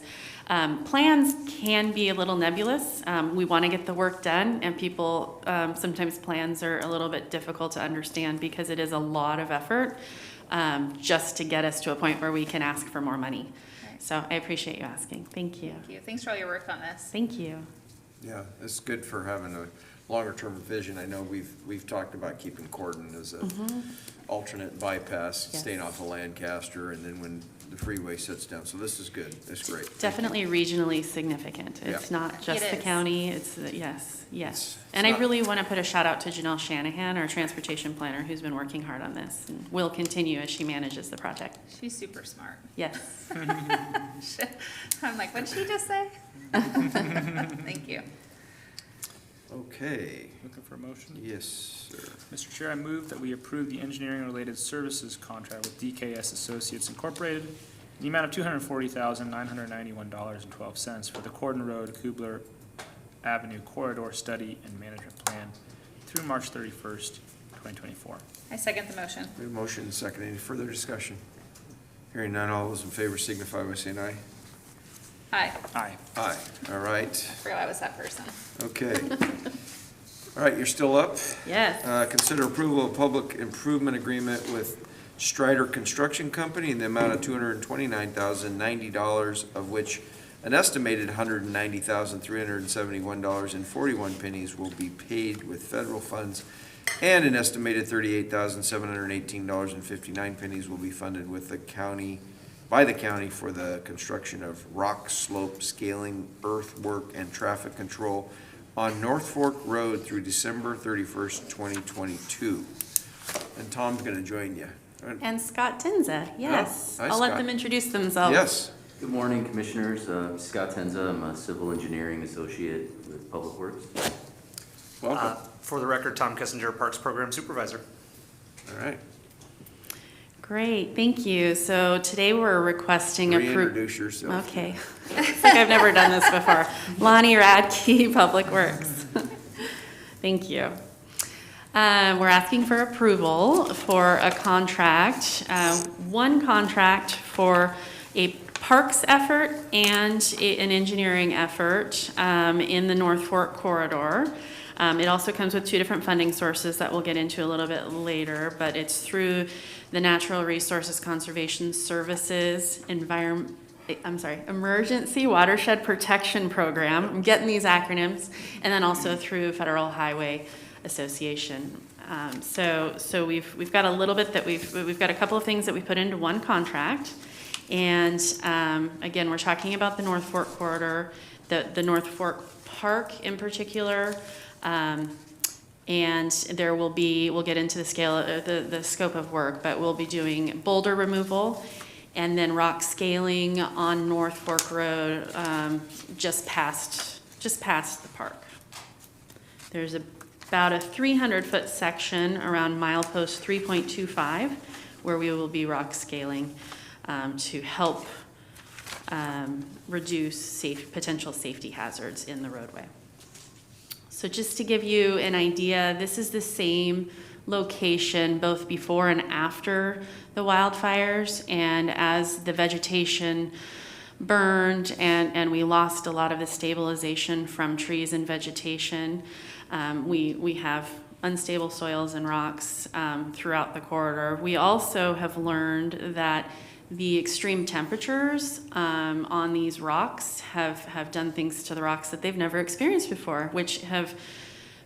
plans can be a little nebulous. We want to get the work done, and people, sometimes plans are a little bit difficult to understand because it is a lot of effort just to get us to a point where we can ask for more money. Right. So I appreciate you asking. Thank you. Thank you. Thanks for all your work on this. Thank you. Yeah, it's good for having a longer-term vision. I know we've talked about keeping Cordon as a alternate bypass, staying off of Lancaster, and then when the freeway sits down. So this is good. It's great. Definitely regionally significant. It's not just the county. It's yes. And I really want to put a shout out to Janelle Shanahan, our transportation planner, who's been working hard on this and will continue as she manages the project. She's super smart. Yes. I'm like, what did she just say? Thank you. Okay. Looking for a motion? Yes, sir. Mr. Chair, I move that we approve the engineering-related services contract with DKS Associates Incorporated in the amount of $240,991.12 for the Cordon Road Kubler Avenue Corridor Study and Management Plan through March 31st, 2024. I second the motion. We have a motion and a second. Any further discussion? Hearing none, all those in favor signify by saying aye. Aye. Aye. Aye. All right. I forgot I was that person. Okay. All right, you're still up. Yes. Consider approval of public improvement agreement with Strider Construction Company in the amount of $229,090, of which an estimated $190,371.41 will be paid with federal funds, and an estimated $38,718.59 will be funded with the county, by the county, for the construction of rock slope scaling, earthwork, and traffic control on North Fork Road through December 31st, 2022. And Tom's going to join you. And Scott Tenza, yes. Hi, I'll let Scott. them introduce themselves. Yes. Good morning, Commissioners. Scott Tenza, I'm a Civil Engineering Associate with Public Works. Welcome. For the record, Tom Kissinger, Parks Program Supervisor. All right. Great, thank you. So today we're requesting Reintroduce yourself. Okay. It's like I've never done this before. Lonnie Radke, Public Works. Thank you. We're asking for approval for a contract, one contract for a parks effort and an engineering effort in the North Fork corridor. It also comes with two different funding sources that we'll get into a little bit later, but it's through the Natural Resources Conservation Services Emergency Watershed Protection Program. I'm getting these acronyms, and then also through Federal Highway Association. So we've got a little bit that we've got a couple of things that we put into one contract, and again, we're talking about the North Fork corridor, the North Fork Park in particular. And we'll get into the scale, the scope of work, but we'll be doing boulder removal and then rock scaling on North Fork Road, just past the park. There's about a 300-foot section around milepost 3.25 where we will be rock scaling to help reduce potential safety hazards in the roadway. So just to give you an idea, this is the same location both before and after the wildfires, and as the vegetation burned and we lost a lot of the stabilization from trees and vegetation, we have unstable soils and rocks throughout the corridor. We also have learned that the extreme temperatures on these rocks have done things to the rocks that they've never experienced before, which have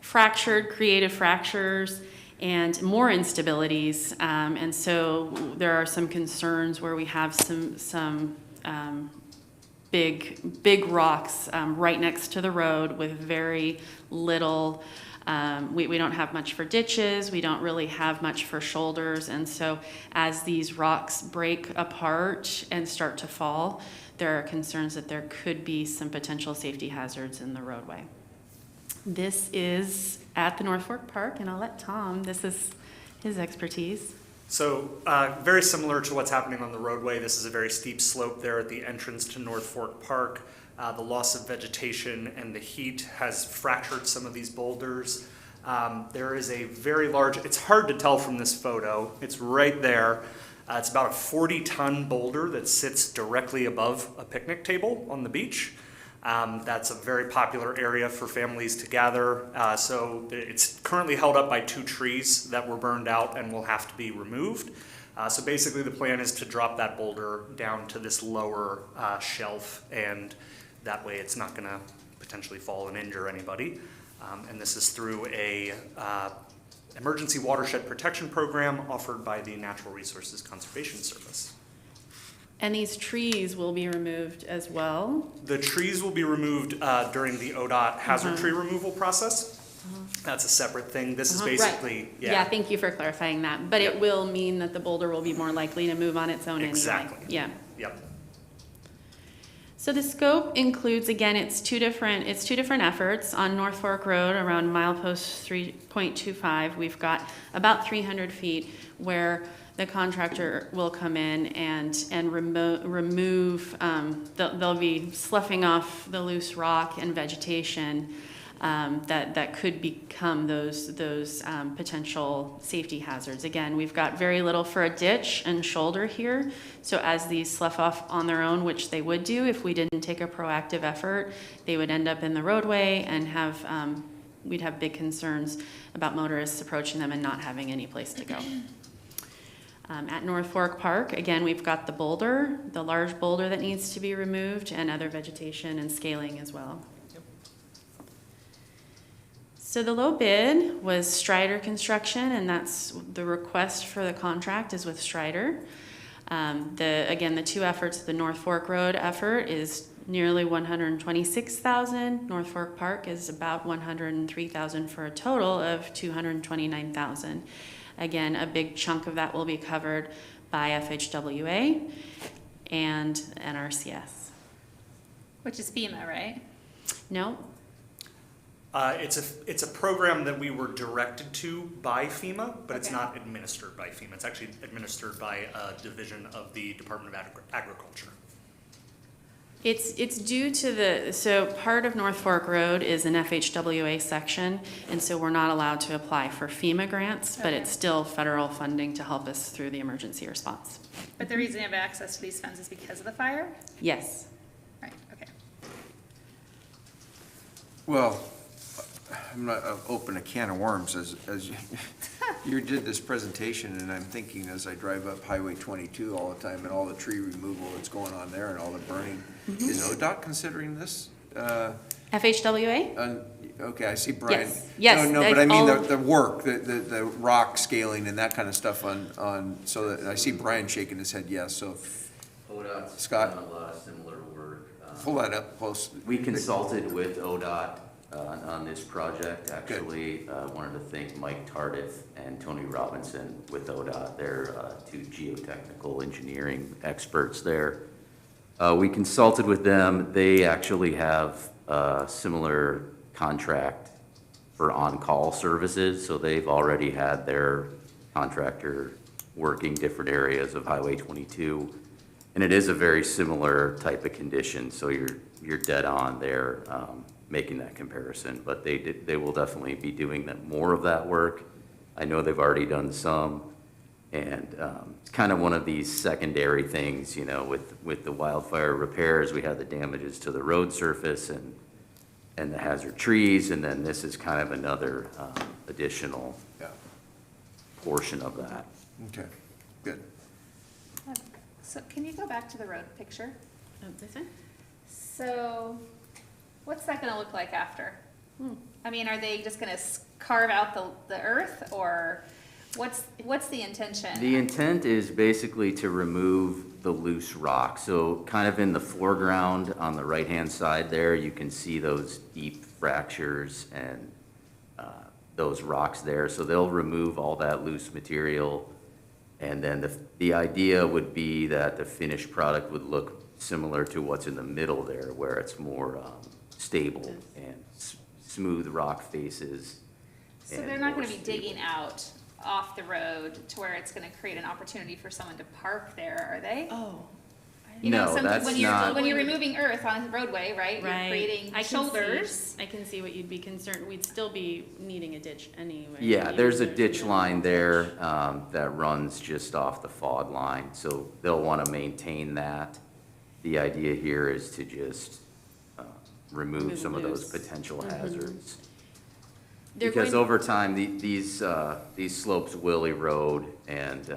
created fractures and more instabilities. And so there are some concerns where we have some big rocks right next to the road with very little. We don't have much for ditches, we don't really have much for shoulders, and so as these rocks break apart and start to fall, there are concerns that there could be some potential safety hazards in the roadway. This is at the North Fork Park, and I'll let Tom, this is his expertise. So very similar to what's happening on the roadway, this is a very steep slope there at the entrance to North Fork Park. The loss of vegetation and the heat has fractured some of these boulders. There is a very large, it's hard to tell from this photo, it's right there. It's about a 40-ton boulder that sits directly above a picnic table on the beach. That's a very popular area for families to gather. So it's currently held up by 2 trees that were burned out and will have to be removed. So basically the plan is to drop that boulder down to this lower shelf, and that way it's not going to potentially fall and injure anybody. And this is through a emergency watershed protection program offered by the Natural Resources Conservation Service. And these trees will be removed as well? The trees will be removed during the ODOT hazard tree removal process. That's a separate thing. This is basically, right. Yeah, thank you for clarifying that. But it will mean that the boulder will be more likely to move on its own exactly. Anyway. Yeah. Yep. So the scope includes, again, it's two different efforts on North Fork Road around milepost 3.25. We've got about 300 feet where the contractor will come in and remove, they'll be sloughing off the loose rock and vegetation that could become those potential safety hazards. Again, we've got very little for a ditch and shoulder here, so as these slough off on their own, which they would do if we didn't take a proactive effort, they would end up in the roadway and we'd have big concerns about motorists approaching them and not having any place to go. At North Fork Park, again, we've got the boulder, the large boulder that needs to be removed, and other vegetation and scaling as well. So the low bid was Strider Construction, and that's the request for the contract is with Strider. Again, the two efforts, the North Fork Road effort is nearly $126,000. North Fork Park is about $103,000 for a total of $229,000. Again, a big chunk of that will be covered by FHWA and NRCS. Which is FEMA, right? No. It's a program that we were directed to by FEMA, but it's not administered by FEMA. It's actually administered by a division of the Department of Agriculture. It's due to so part of North Fork Road is an FHWA section, and so we're not allowed to apply for FEMA grants, but it's still federal funding to help us through the emergency response. But the reason you have access to these funds is because of the fire? Yes. Right, okay. Well, I'm not open a can of worms as you did this presentation, and I'm thinking as I drive up Highway 22 all the time and all the tree removal that's going on there and all the burning. Is ODOT considering this? FHWA? Okay, I see Brian. Yes. No, but I mean the work, the rock scaling and that kind of stuff on, so that, I see Brian shaking his head yes, so. ODOT's Scott? done a lot of similar work. Pull that up close. We consulted with ODOT on this project. Actually, wanted to thank Mike Tardif and Tony Robinson with ODOT. They're two geotechnical engineering experts there. We consulted with them. They actually have a similar contract for on-call services, so they've already had their contractor working different areas of Highway 22. And it is a very similar type of condition, so you're dead on there making that comparison. But they will definitely be doing more of that work. I know they've already done some, and it's kind of one of these secondary things, you know, with the wildfire repairs. We had the damages to the road surface and the hazard trees, and then this is kind of another additional portion of that. Okay, good. So can you go back to the road picture? This one? So what's that gonna look like after? I mean, are they just gonna carve out the earth, or what's the intention? The intent is basically to remove the loose rock. So kind of in the foreground on the right-hand side there, you can see those deep fractures and those rocks there. So they'll remove all that loose material. And then the idea would be that the finished product would look similar to what's in the middle there, where it's more stable and smooth rock faces. So they're not gonna be digging out off the road to where it's gonna create an opportunity for someone to park there, are they? Oh. You know, No, that's not. when you're removing earth on a roadway, right? You're creating shoulders. I can see what you'd be concerned. We'd still be needing a ditch anyway. Yeah, there's a ditch line there that runs just off the fog line, so they'll want to maintain that. The idea here is to just remove some of those potential hazards. Because over time, these slopes will erode, and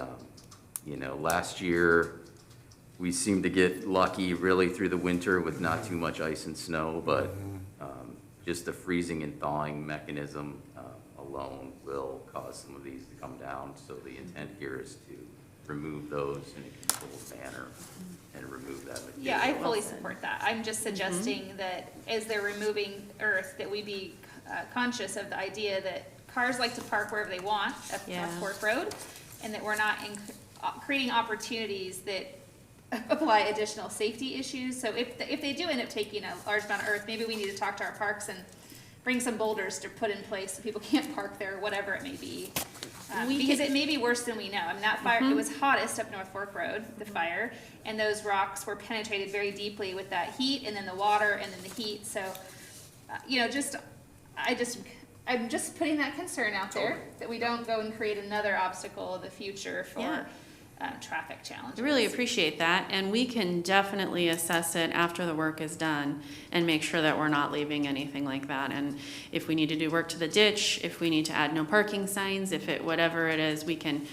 you know, last year we seemed to get lucky really through the winter with not too much ice and snow, but just the freezing and thawing mechanism alone will cause some of these to come down. So the intent here is to remove those in a controlled manner and remove that material. Yeah, I fully support that. I'm just suggesting that as they're removing earth, that we be conscious of the idea that cars like to park wherever they want up Fork Road, and that we're not creating opportunities that apply additional safety issues. So if they do end up taking a large amount of earth, maybe we need to talk to our parks and bring some boulders to put in place so people can't park there, whatever it may be. Because it may be worse than we know. I mean, that fire, it was hottest up North Fork Road, the fire, and those rocks were penetrated very deeply with that heat, and then the water, and then the heat. So, you know, just I'm just putting that concern out there, that we don't go and create another obstacle in the future for Yeah. traffic challenges. I really appreciate that, and we can definitely assess it after the work is done and make sure that we're not leaving anything like that. And if we need to do work to the ditch, if we need to add no parking signs, whatever it is, we can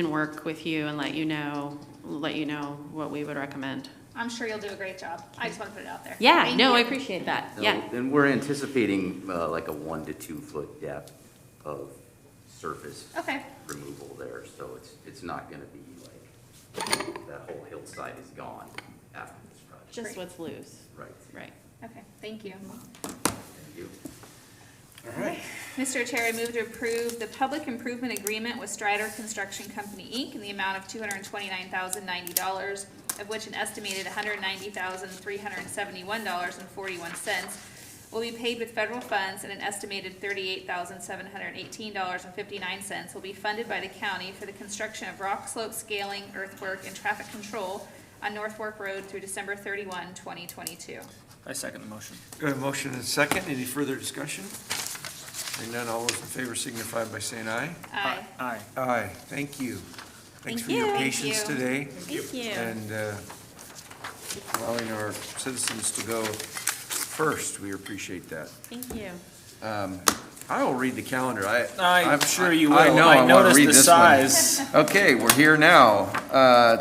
work with you and let you know what we would recommend. I'm sure you'll do a great job. I just want to put it out there. Yeah, Thank no, you. I appreciate that. Yeah. And we're anticipating like a 1 to 2 foot depth of surface Okay. removal there, so it's not gonna be like that whole hillside is gone after this project. Just what's loose. Right. Right. Okay, thank you. Thank you. All right. Mr. Chair, I move to approve the public improvement agreement with Strider Construction Company, Inc. in the amount of $229,090, of which an estimated $190,371.41 will be paid with federal funds, and an estimated $38,718.59 will be funded by the county for the construction of rock slope scaling, earthwork, and traffic control on North Fork Road through December 31, 2022. I second the motion. Got a motion and a second. Any further discussion? Hearing none, all those in favor signify by saying aye. Aye. Aye. Aye, thank you. Thanks for Thank your you. patience Thank you. today Thank you. and allowing our citizens to go first. We appreciate that. Thank you. I will read the calendar. I'm sure you will. I know, I I want to noticed read the this size. one. Okay, we're here now.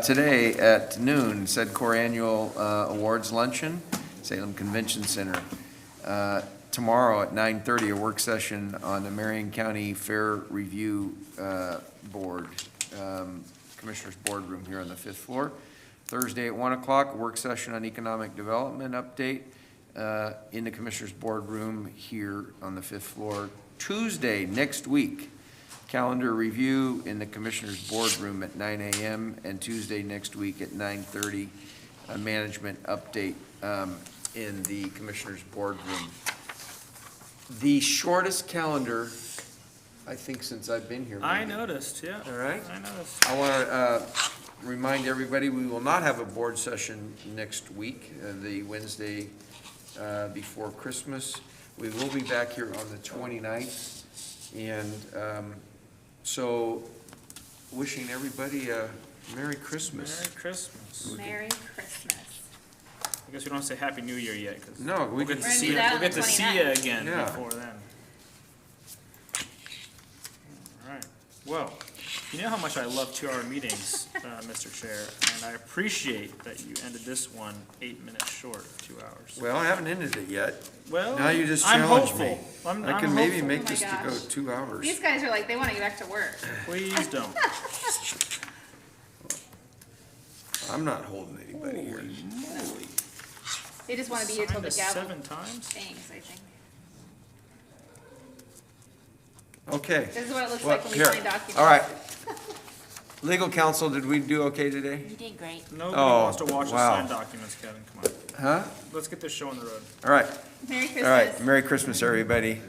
Today at noon, SEDCOR Annual Awards Luncheon, Salem Convention Center. Tomorrow at 9:30, a work session on the Marion County Fair Review Board, Commissioners Boardroom here on the 5th floor. Thursday at 1 o'clock, a work session on economic development update in the Commissioners Boardroom here on the 5th floor. Tuesday next week, calendar review in the Commissioners Boardroom at 9 a.m. and Tuesday next week at 9:30, a management update in the Commissioners Boardroom. The shortest calendar, I think, since I've been here. I maybe. noticed, yeah. All right. I noticed. I want to remind everybody, we will not have a board session next week, the Wednesday before Christmas. We will be back here on the 29th. And so wishing everybody a Merry Christmas. Merry Christmas. Merry Christmas. I guess we don't say Happy New Year yet, because No, we we'll can get to We're see gonna do you. that We'll on get the to see 29th. you again Yeah. before then. All right. Well, you know how much I love 2-hour meetings, Mr. Chair, and I appreciate that you ended this one 8 minutes short of 2 hours. Well, I haven't ended it yet. Well, Now you just I'm challenged me. hopeful. I'm I can maybe hopeful. make Oh my this to go gosh. 2 hours. These guys are like, they want to get back to work. Please don't. I'm not holding anybody here. They just want to be here till Signed the us gavel 7 times? bangs, I think. Okay. This is what it looks Well, like when we here. sign documents. All right. Legal counsel, did we do okay today? You did great. Nobody Oh, wants to watch us wow. sign documents, Kevin. Come on. Huh? Let's get this show on the road. All right. Merry Christmas. All right. Merry Christmas, everybody.